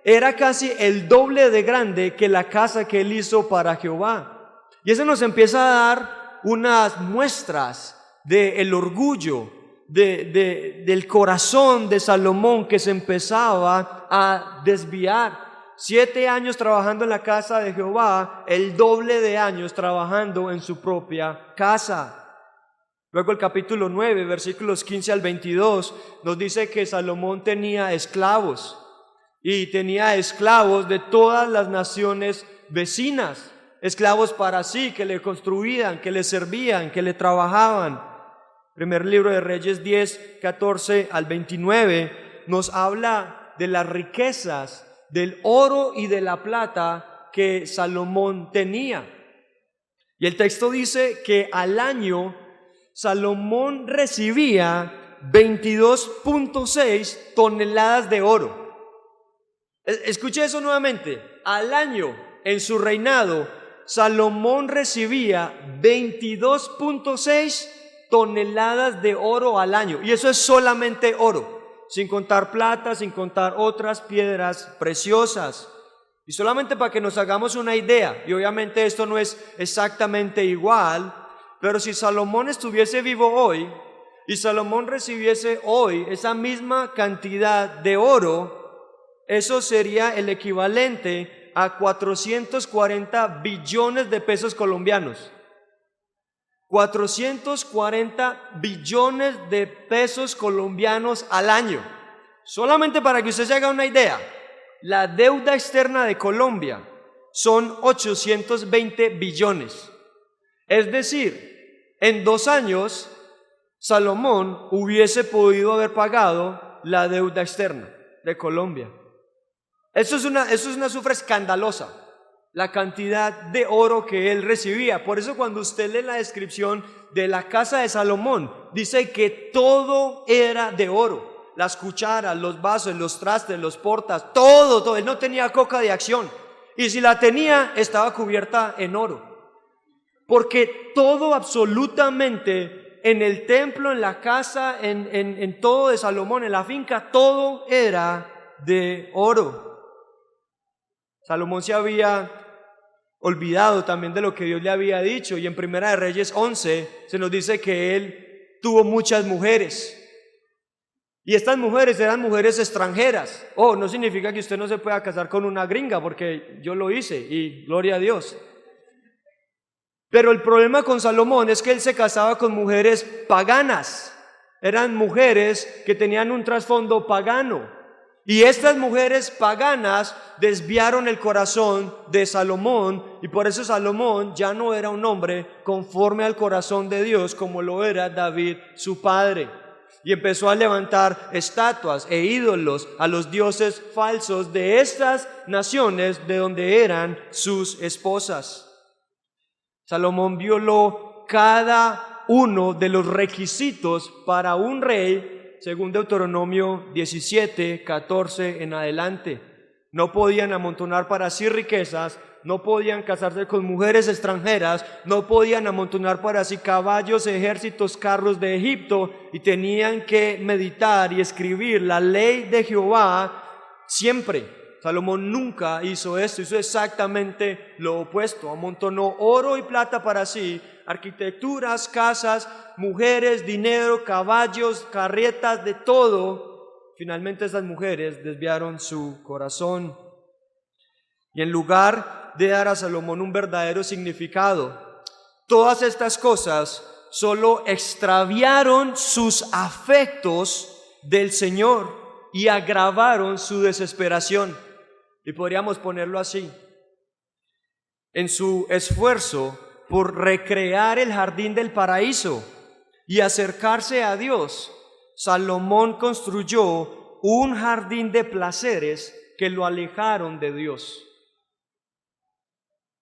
era casi el doble de grande que la casa que él hizo para Jehová. Y eso nos empieza a dar unas muestras del orgullo, del corazón de Salomón, que se empezaba a desviar. 7 años trabajando en la casa de Jehová, el doble de años trabajando en su propia casa. Luego el capítulo 9, versículos 15 al 22, nos dice que Salomón tenía esclavos, y tenía esclavos de todas las naciones vecinas, esclavos para sí, que le construían, que le servían, que le trabajaban. Primer libro de Reyes 10, 14 al 29, nos habla de las riquezas, del oro y de la plata que Salomón tenía. Y el texto dice que al año Salomón recibía 22.6 toneladas de oro. Escuche eso nuevamente. Al año, en su reinado, Salomón recibía 22.6 toneladas de oro al año. Y eso es solamente oro, sin contar plata, sin contar otras piedras preciosas. Y solamente para que nos hagamos una idea, y obviamente esto no es exactamente igual, pero si Salomón estuviese vivo hoy, y Salomón recibiese hoy esa misma cantidad de oro, eso sería el equivalente a 440 billones de pesos colombianos. 440 billones de pesos colombianos al año. Solamente para que usted se haga una idea, la deuda externa de Colombia son 820 billones. Es decir, en 2 años, Salomón hubiese podido haber pagado la deuda externa de Colombia. Eso es una cifra escandalosa, la cantidad de oro que él recibía. Por eso cuando usted lee la descripción de la casa de Salomón, dice que todo era de oro. Las cucharas, los vasos, los trastes, los portas, todo. Él no tenía coca de acción. Y si la tenía, estaba cubierta en oro. Porque todo absolutamente en el templo, en la casa, en todo de Salomón, en la finca, todo era de oro. Salomón se había olvidado también de lo que Dios le había dicho, y en Primera de Reyes 11 se nos dice que él tuvo muchas mujeres, y estas mujeres eran mujeres extranjeras. No significa que usted no se pueda casar con una gringa, porque yo lo hice y gloria a Dios. Pero el problema con Salomón es que él se casaba con mujeres paganas, eran mujeres que tenían un trasfondo pagano. Y estas mujeres paganas desviaron el corazón de Salomón, y por eso Salomón ya no era un hombre conforme al corazón de Dios como lo era David su padre. Y empezó a levantar estatuas e ídolos a los dioses falsos de estas naciones de donde eran sus esposas. Salomón violó cada uno de los requisitos para un rey, según Deuteronomio 17, 14 en adelante. No podían amontonar para sí riquezas, no podían casarse con mujeres extranjeras, no podían amontonar para sí caballos, ejércitos, carros de Egipto, y tenían que meditar y escribir la ley de Jehová siempre. Salomón nunca hizo esto, hizo exactamente lo opuesto. Amontonó oro y plata para sí, arquitecturas, casas, mujeres, dinero, caballos, carretas, de todo. Finalmente esas mujeres desviaron su corazón. Y en lugar de dar a Salomón un verdadero significado, todas estas cosas solo extraviaron sus afectos del Señor. y agravaron su desesperación. Y podríamos ponerlo así: en su esfuerzo por recrear el jardín del paraíso y acercarse a Dios, Salomón construyó un jardín de placeres que lo alejaron de Dios.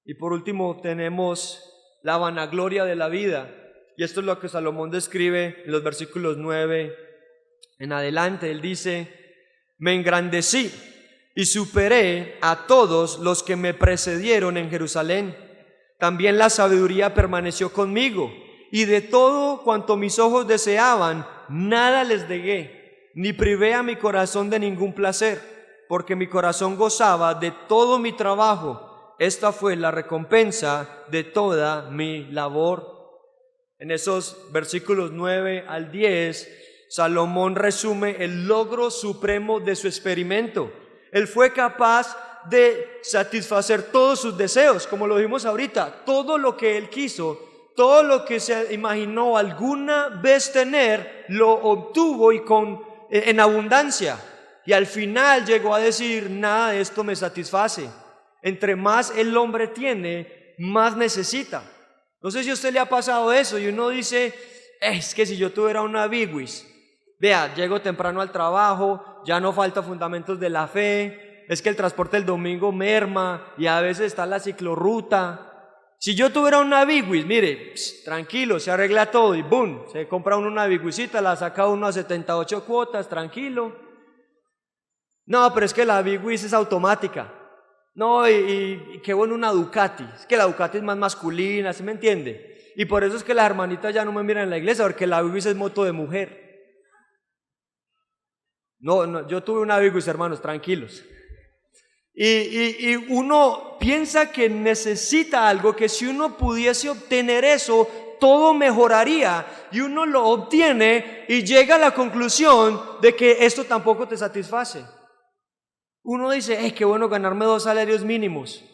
Y por último tenemos la vanagloria de la vida, y esto es lo que Salomón describe en los versículos 9 en adelante. Él dice: me engrandecí y superé a todos los que me precedieron en Jerusalén. También la sabiduría permaneció conmigo, y de todo cuanto mis ojos deseaban, nada les negué, ni privé a mi corazón de ningún placer, porque mi corazón gozaba de todo mi trabajo. Esta fue la recompensa de toda mi labor. En esos versículos 9 al 10, Salomón resume el logro supremo de su experimento. Él fue capaz de satisfacer todos sus deseos, como lo vimos ahorita. Todo lo que él quiso, todo lo que se imaginó alguna vez tener, lo obtuvo y en abundancia. Y al final llegó a decir: nada de esto me satisface. Entre más el hombre tiene, más necesita. No sé si a usted le ha pasado eso, y uno dice: es que si yo tuviera una Biguis, vea, llego temprano al trabajo, ya no falta fundamentos de la fe, es que el transporte el domingo merma, y a veces está la ciclorruta. Si yo tuviera una Biguis, mire, tranquilo, se arregla todo y boom, se compra uno una Biguisita, la saca uno a 78 cuotas, tranquilo. No, pero es que la Biguis es automática. No, y qué bueno una Ducati, es que la Ducati es más masculina, ¿sí me entiende? Y por eso es que las hermanitas ya no me miran en la iglesia, porque la Biguis es moto de mujer. No, yo tuve una Biguis, hermanos, tranquilos. Y uno piensa que necesita algo, que si uno pudiese obtener eso, todo mejoraría, y uno lo obtiene y llega a la conclusión de que esto tampoco te satisface. Uno dice: qué bueno ganarme 2 salarios mínimos,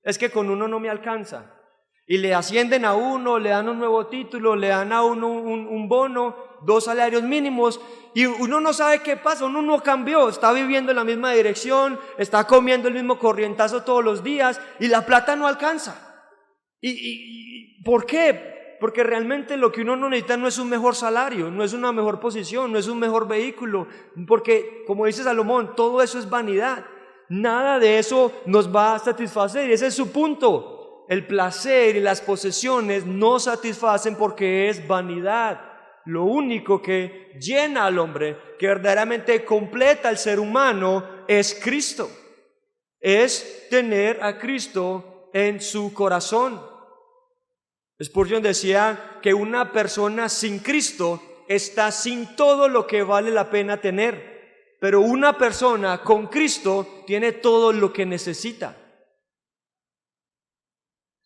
es que con uno no me alcanza. Y le ascienden a uno, le dan un nuevo título, le dan a uno un bono, 2 salarios mínimos, y uno no sabe qué pasa, uno no cambió, está viviendo en la misma dirección, está comiendo el mismo corrientazo todos los días, y la plata no alcanza. ¿Y por qué? Porque realmente lo que uno no necesita no es un mejor salario, no es una mejor posición, no es un mejor vehículo, porque como dice Salomón, todo eso es vanidad. Nada de eso nos va a satisfacer, y ese es su punto. El placer y las posesiones no satisfacen porque es vanidad. Lo único que llena al hombre, que verdaderamente completa al ser humano, es Cristo. Es tener a Cristo en su corazón. Spurgeon decía que una persona sin Cristo está sin todo lo que vale la pena tener, pero una persona con Cristo tiene todo lo que necesita.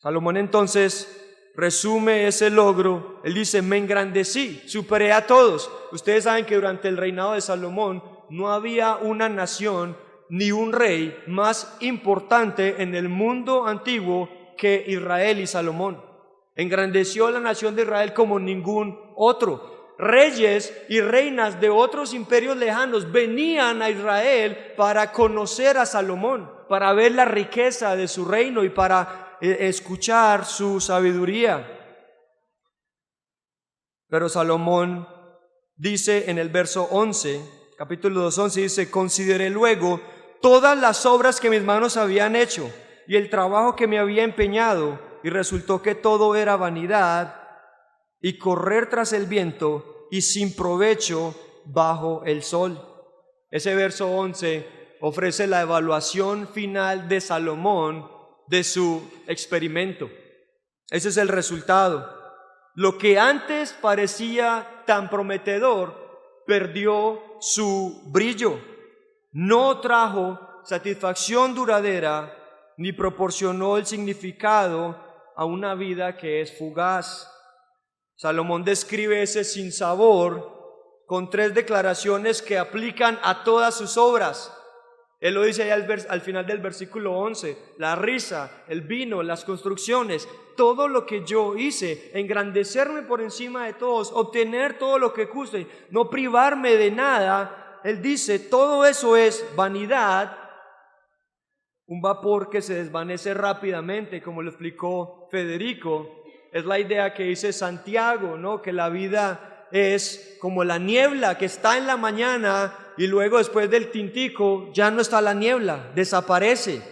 Salomón entonces resume ese logro. Él dice: me engrandecí, superé a todos. Ustedes saben que durante el reinado de Salomón no había una nación ni un rey más importante en el mundo antiguo que Israel y Salomón. Engrandeció la nación de Israel como ningún otro. Reyes y reinas de otros imperios lejanos venían a Israel para conocer a Salomón, para ver la riqueza de su reino y para escuchar su sabiduría. Pero Salomón dice en el verso 11, capítulo 2, 11, dice: consideré luego todas las obras que mis manos habían hecho y el trabajo que me había empeñado, y resultó que todo era vanidad y correr tras el viento y sin provecho bajo el sol. Ese verso 11 ofrece la evaluación final de Salomón de su experimento. Ese es el resultado. Lo que antes parecía tan prometedor perdió su brillo, no trajo satisfacción duradera ni proporcionó el significado a una vida que es fugaz. Salomón describe ese sinsabor con 3 declaraciones que aplican a todas sus obras. Él lo dice ahí al final del versículo 11: la risa, el vino, las construcciones, todo lo que yo hice, engrandecerme por encima de todos, obtener todo lo que guste, no privarme de nada, él dice, todo eso es vanidad, un vapor que se desvanece rápidamente, como lo explicó Federico. Es la idea que dice Santiago, ¿no? Que la vida es como la niebla que está en la mañana y luego después del tintico ya no está la niebla, desaparece.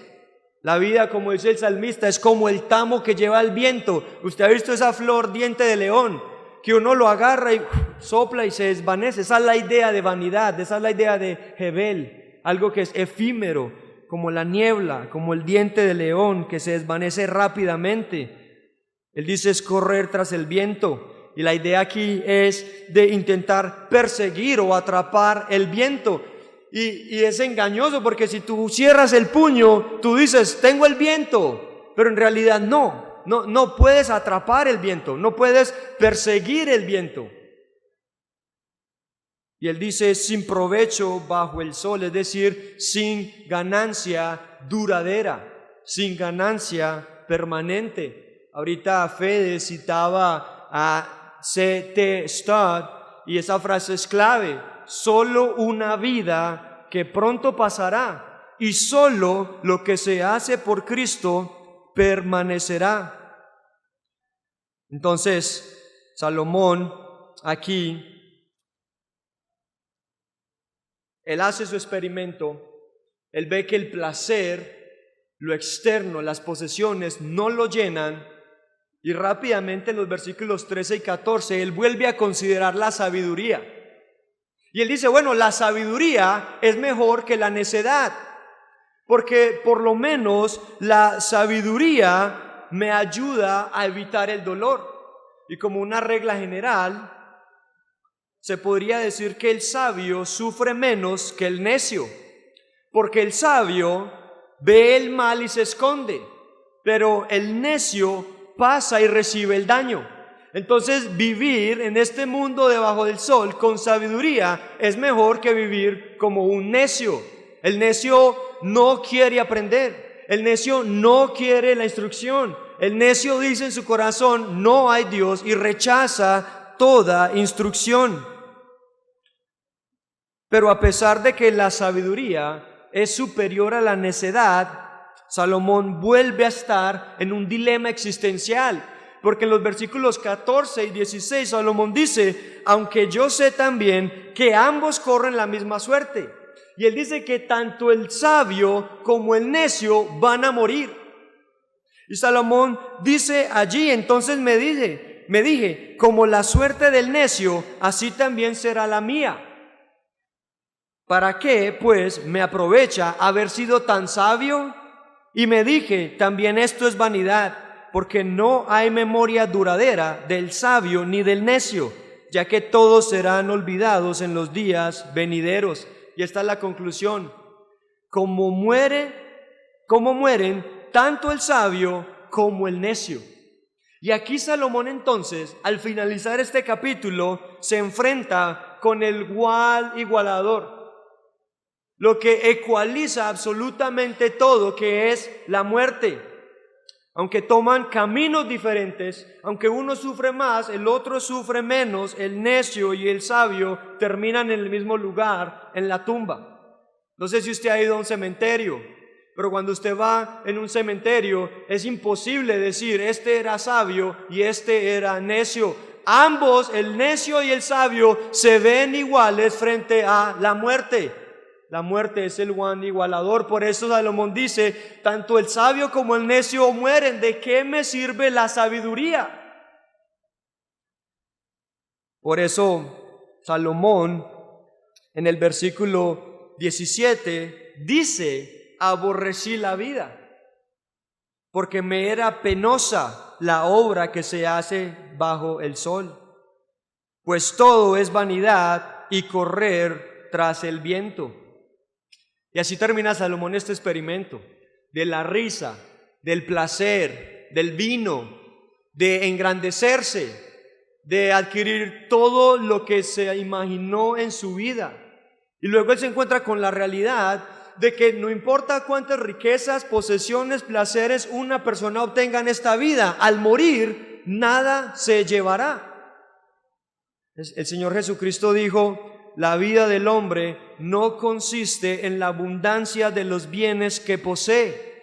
La vida, como dice el salmista, es como el tamo que lleva el viento. Usted ha visto esa flor diente de león, que uno lo agarra y sopla y se desvanece. Esa es la idea de vanidad, esa es la idea de Hebel, algo que es efímero, como la niebla, como el diente de león que se desvanece rápidamente. Él dice es correr tras el viento, y la idea aquí es de intentar perseguir o atrapar el viento. Y es engañoso, porque si tú cierras el puño, tú dices, tengo el viento, pero en realidad no puedes atrapar el viento, no puedes perseguir el viento. Y él dice, sin provecho bajo el sol, es decir, sin ganancia duradera, sin ganancia permanente. Ahorita Fede citaba a C.T. Studd, y esa frase es clave: solo una vida que pronto pasará, y solo lo que se hace por Cristo permanecerá. Entonces, Salomón aquí, él hace su experimento, él ve que el placer, lo externo, las posesiones no lo llenan, y rápidamente en los versículos 13 y 14 él vuelve a considerar la sabiduría. Y él dice, bueno, la sabiduría es mejor que la necedad, porque por lo menos la sabiduría me ayuda a evitar el dolor. Y como una regla general, se podría decir que el sabio sufre menos que el necio, porque el sabio ve el mal y se esconde, pero el necio pasa y recibe el daño. Entonces, vivir en este mundo debajo del sol con sabiduría es mejor que vivir como un necio. El necio no quiere aprender, el necio no quiere la instrucción, el necio dice en su corazón, no hay Dios, y rechaza toda instrucción. Pero a pesar de que la sabiduría es superior a la necedad, Salomón vuelve a estar en un dilema existencial, porque en los versículos 14 y 16 Salomón dice, aunque yo sé también que ambos corren la misma suerte. Y él dice que tanto el sabio como el necio van a morir. Y Salomón dice allí, entonces me dije, como la suerte del necio, así también será la mía. ¿Para qué, pues, me aprovecha haber sido tan sabio? Y me dije, también esto es vanidad, porque no hay memoria duradera del sabio ni del necio, ya que todos serán olvidados en los días venideros. Y esta es la conclusión: como mueren tanto el sabio como el necio. Y aquí Salomón entonces, al finalizar este capítulo, se enfrenta con el igualador, lo que ecualiza absolutamente todo, que es la muerte. Aunque toman caminos diferentes, aunque uno sufre más, el otro sufre menos, el necio y el sabio terminan en el mismo lugar, en la tumba. No sé si usted ha ido a un cementerio, pero cuando usted va en un cementerio es imposible decir este era sabio y este era necio. Ambos, el necio y el sabio, se ven iguales frente a la muerte. La muerte es el igualador. Por eso Salomón dice, tanto el sabio como el necio mueren. ¿De qué me sirve la sabiduría? Por eso Salomón en el versículo 17 dice, aborrecí la vida, porque me era penosa la obra que se hace bajo el sol. Pues todo es vanidad y correr tras el viento. Y así termina Salomón este experimento de la risa, del placer, del vino, de engrandecerse, de adquirir todo lo que se imaginó en su vida. Y luego él se encuentra con la realidad de que no importa cuántas riquezas, posesiones, placeres una persona obtenga en esta vida, al morir nada se llevará. El Señor Jesucristo dijo, la vida del hombre no consiste en la abundancia de los bienes que posee.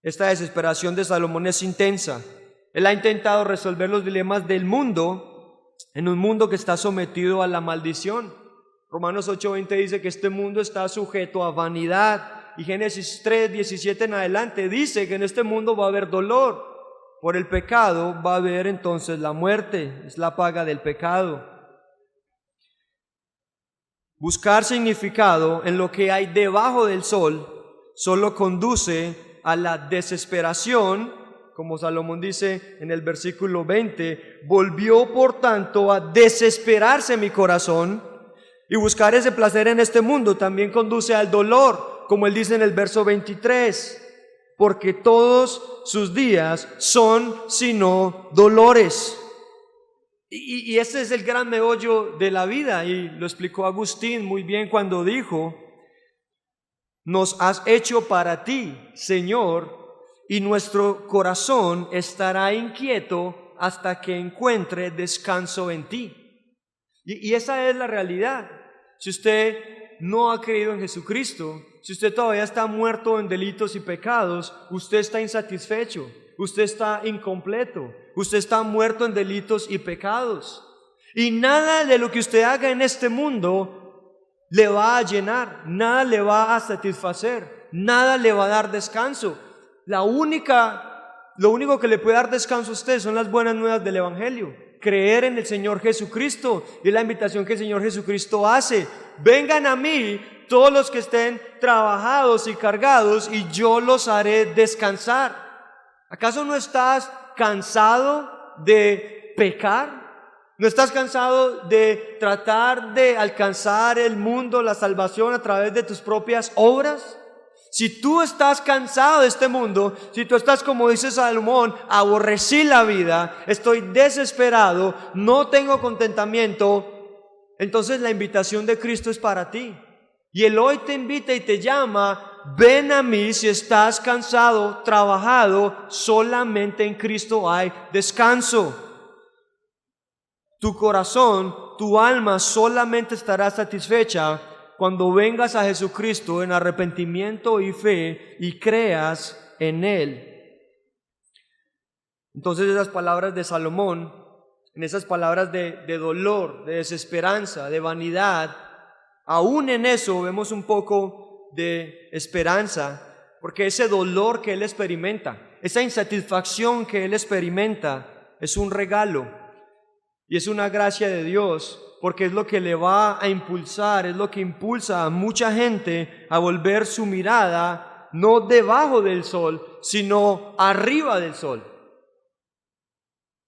Esta desesperación de Salomón es intensa. Él ha intentado resolver los dilemas del mundo en un mundo que está sometido a la maldición. Romanos 8:20 dice que este mundo está sujeto a vanidad, y Génesis 3:17 en adelante dice que en este mundo va a haber dolor. Por el pecado va a haber entonces la muerte, es la paga del pecado. Buscar significado en lo que hay debajo del sol solo conduce a la desesperación, como Salomón dice en el versículo 20, volvió por tanto a desesperarse mi corazón, y buscar ese placer en este mundo también conduce al dolor, como él dice en el verso 23, porque todos sus días son sino dolores. Y ese es el gran meollo de la vida, y lo explicó Agustín muy bien cuando dijo: nos has hecho para ti, Señor, y nuestro corazón estará inquieto hasta que encuentre descanso en ti. Y esa es la realidad. Si usted no ha creído en Jesucristo, si usted todavía está muerto en delitos y pecados, usted está insatisfecho, usted está incompleto, usted está muerto en delitos y pecados. Y nada de lo que usted haga en este mundo le va a llenar, nada le va a satisfacer, nada le va a dar descanso. Lo único que le puede dar descanso a usted son las buenas nuevas del Evangelio. Creer en el Señor Jesucristo, y es la invitación que el Señor Jesucristo hace: vengan a mí todos los que estén trabajados y cargados, y yo los haré descansar. ¿Acaso no estás cansado de pecar? ¿No estás cansado de tratar de alcanzar el mundo, la salvación a través de tus propias obras? Si tú estás cansado de este mundo, si tú estás, como dice Salomón, aborrecí la vida, estoy desesperado, no tengo contentamiento, entonces la invitación de Cristo es para ti. Y Él hoy te invita y te llama: ven a mí si estás cansado, trabajado, solamente en Cristo hay descanso. Tu corazón, tu alma solamente estará satisfecha cuando vengas a Jesucristo en arrepentimiento y fe y creas en Él. Entonces esas palabras de Salomón, en esas palabras de dolor, de desesperanza, de vanidad, aún en eso vemos un poco de esperanza, porque ese dolor que él experimenta, esa insatisfacción que él experimenta, es un regalo. Y es una gracia de Dios, porque es lo que le va a impulsar, es lo que impulsa a mucha gente a volver su mirada no debajo del sol, sino arriba del sol.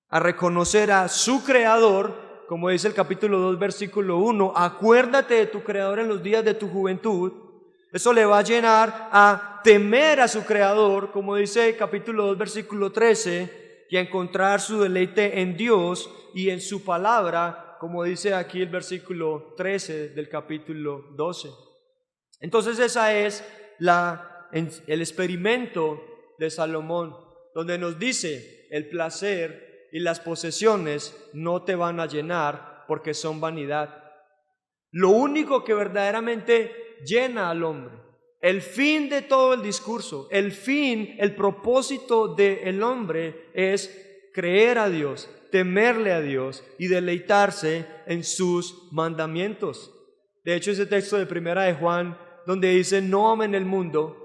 A reconocer a su Creador, como dice el capítulo 2, versículo 1, acuérdate de tu Creador en los días de tu juventud. Eso le va a llenar a temer a su Creador, como dice el capítulo 2, versículo 13, y a encontrar su deleite en Dios y en su palabra, como dice aquí el versículo 13 del capítulo 12. Entonces esa es el experimento de Salomón, donde nos dice: el placer y las posesiones no te van a llenar, porque son vanidad. Lo único que verdaderamente llena al hombre, el fin de todo el discurso, el propósito del hombre es creer a Dios, temerle a Dios y deleitarse en sus mandamientos. De hecho, ese texto de Primera de Juan, donde dice: no amen el mundo,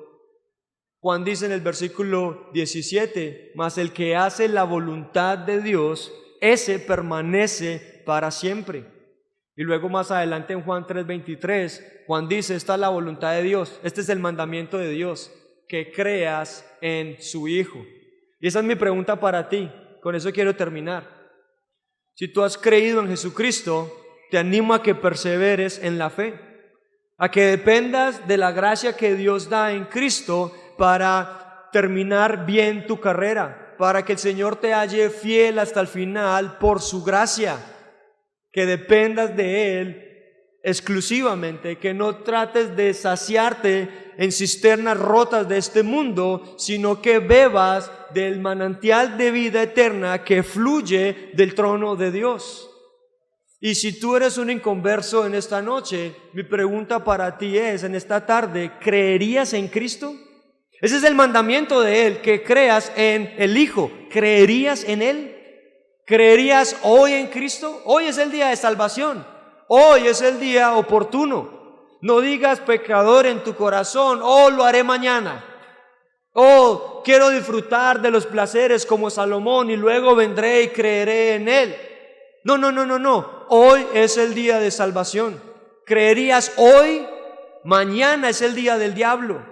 Juan dice en el versículo 17: mas el que hace la voluntad de Dios, ese permanece para siempre. Y luego más adelante en Juan 3:23, Juan dice: esta es la voluntad de Dios, este es el mandamiento de Dios, que creas en su Hijo. Y esa es mi pregunta para ti, con eso quiero terminar. Si tú has creído en Jesucristo, te animo a que perseveres en la fe, a que dependas de la gracia que Dios da en Cristo para terminar bien tu carrera, para que el Señor te halle fiel hasta el final por su gracia, que dependas de Él exclusivamente, que no trates de saciarte en cisternas rotas de este mundo, sino que bebas del manantial de vida eterna que fluye del trono de Dios. Y si tú eres un inconverso en esta noche, mi pregunta para ti es, en esta tarde, ¿creerías en Cristo? Ese es el mandamiento de Él, que creas en el Hijo. ¿Creerías en Él? ¿Creerías hoy en Cristo? Hoy es el día de salvación. Hoy es el día oportuno. No digas pecador en tu corazón, oh, lo haré mañana. Oh, quiero disfrutar de los placeres como Salomón y luego vendré y creeré en Él. No. Hoy es el día de salvación. ¿Creerías hoy? Mañana es el día del diablo.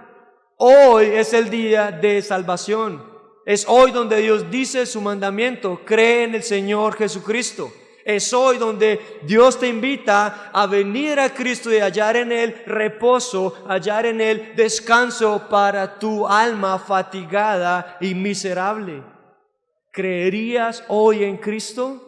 Hoy es el día de salvación. Es hoy donde Dios dice su mandamiento: cree en el Señor Jesucristo. Es hoy donde Dios te invita a venir a Cristo y hallar en Él reposo, hallar en Él descanso para tu alma fatigada y miserable. ¿Creerías hoy en Cristo?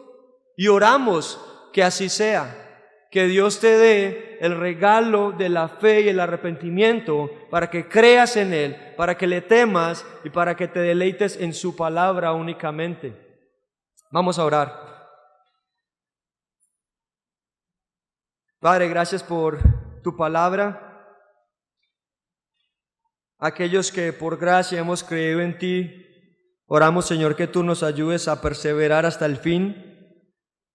Y oramos que así sea. Que Dios te dé el regalo de la fe y el arrepentimiento para que creas en Él, para que le temas y para que te deleites en su palabra únicamente. Vamos a orar. Padre, gracias por tu palabra. Aquellos que por gracia hemos creído en ti, oramos, Señor, que tú nos ayudes a perseverar hasta el fin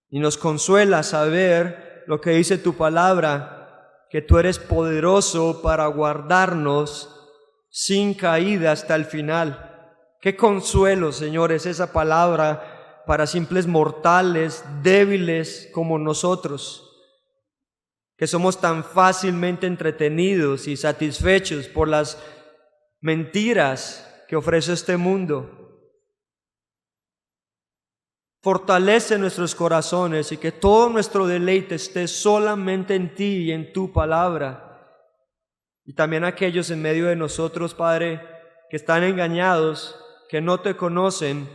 y nos consuela saber lo que dice tu palabra, que tú eres poderoso para guardarnos sin caída hasta el final. Qué consuelo, Señor, es esa palabra para simples mortales, débiles como nosotros, que somos tan fácilmente entretenidos y satisfechos por las mentiras que ofrece este mundo. Fortalece nuestros corazones y que todo nuestro deleite esté solamente en ti y en tu palabra. Y también aquellos en medio de nosotros, Padre, que están engañados, que no te conocen,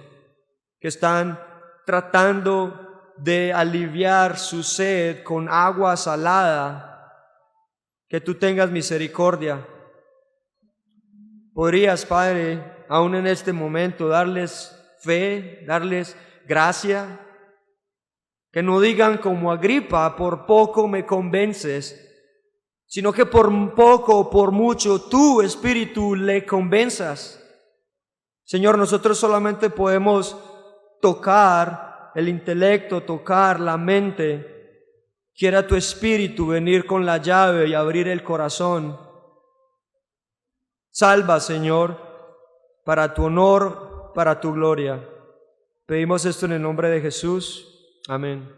que están tratando de aliviar su sed con agua salada, que tú tengas misericordia. Podrías, Padre, aún en este momento, darles fe, darles gracia, que no digan como Agripa: por poco me convences, sino que por poco o por mucho tu Espíritu le convenzas. Señor, nosotros solamente podemos tocar el intelecto, tocar la mente. Quiera tu Espíritu venir con la llave y abrir el corazón. Salva, Señor, para tu honor, para tu gloria. Pedimos esto en el nombre de Jesús. Amén.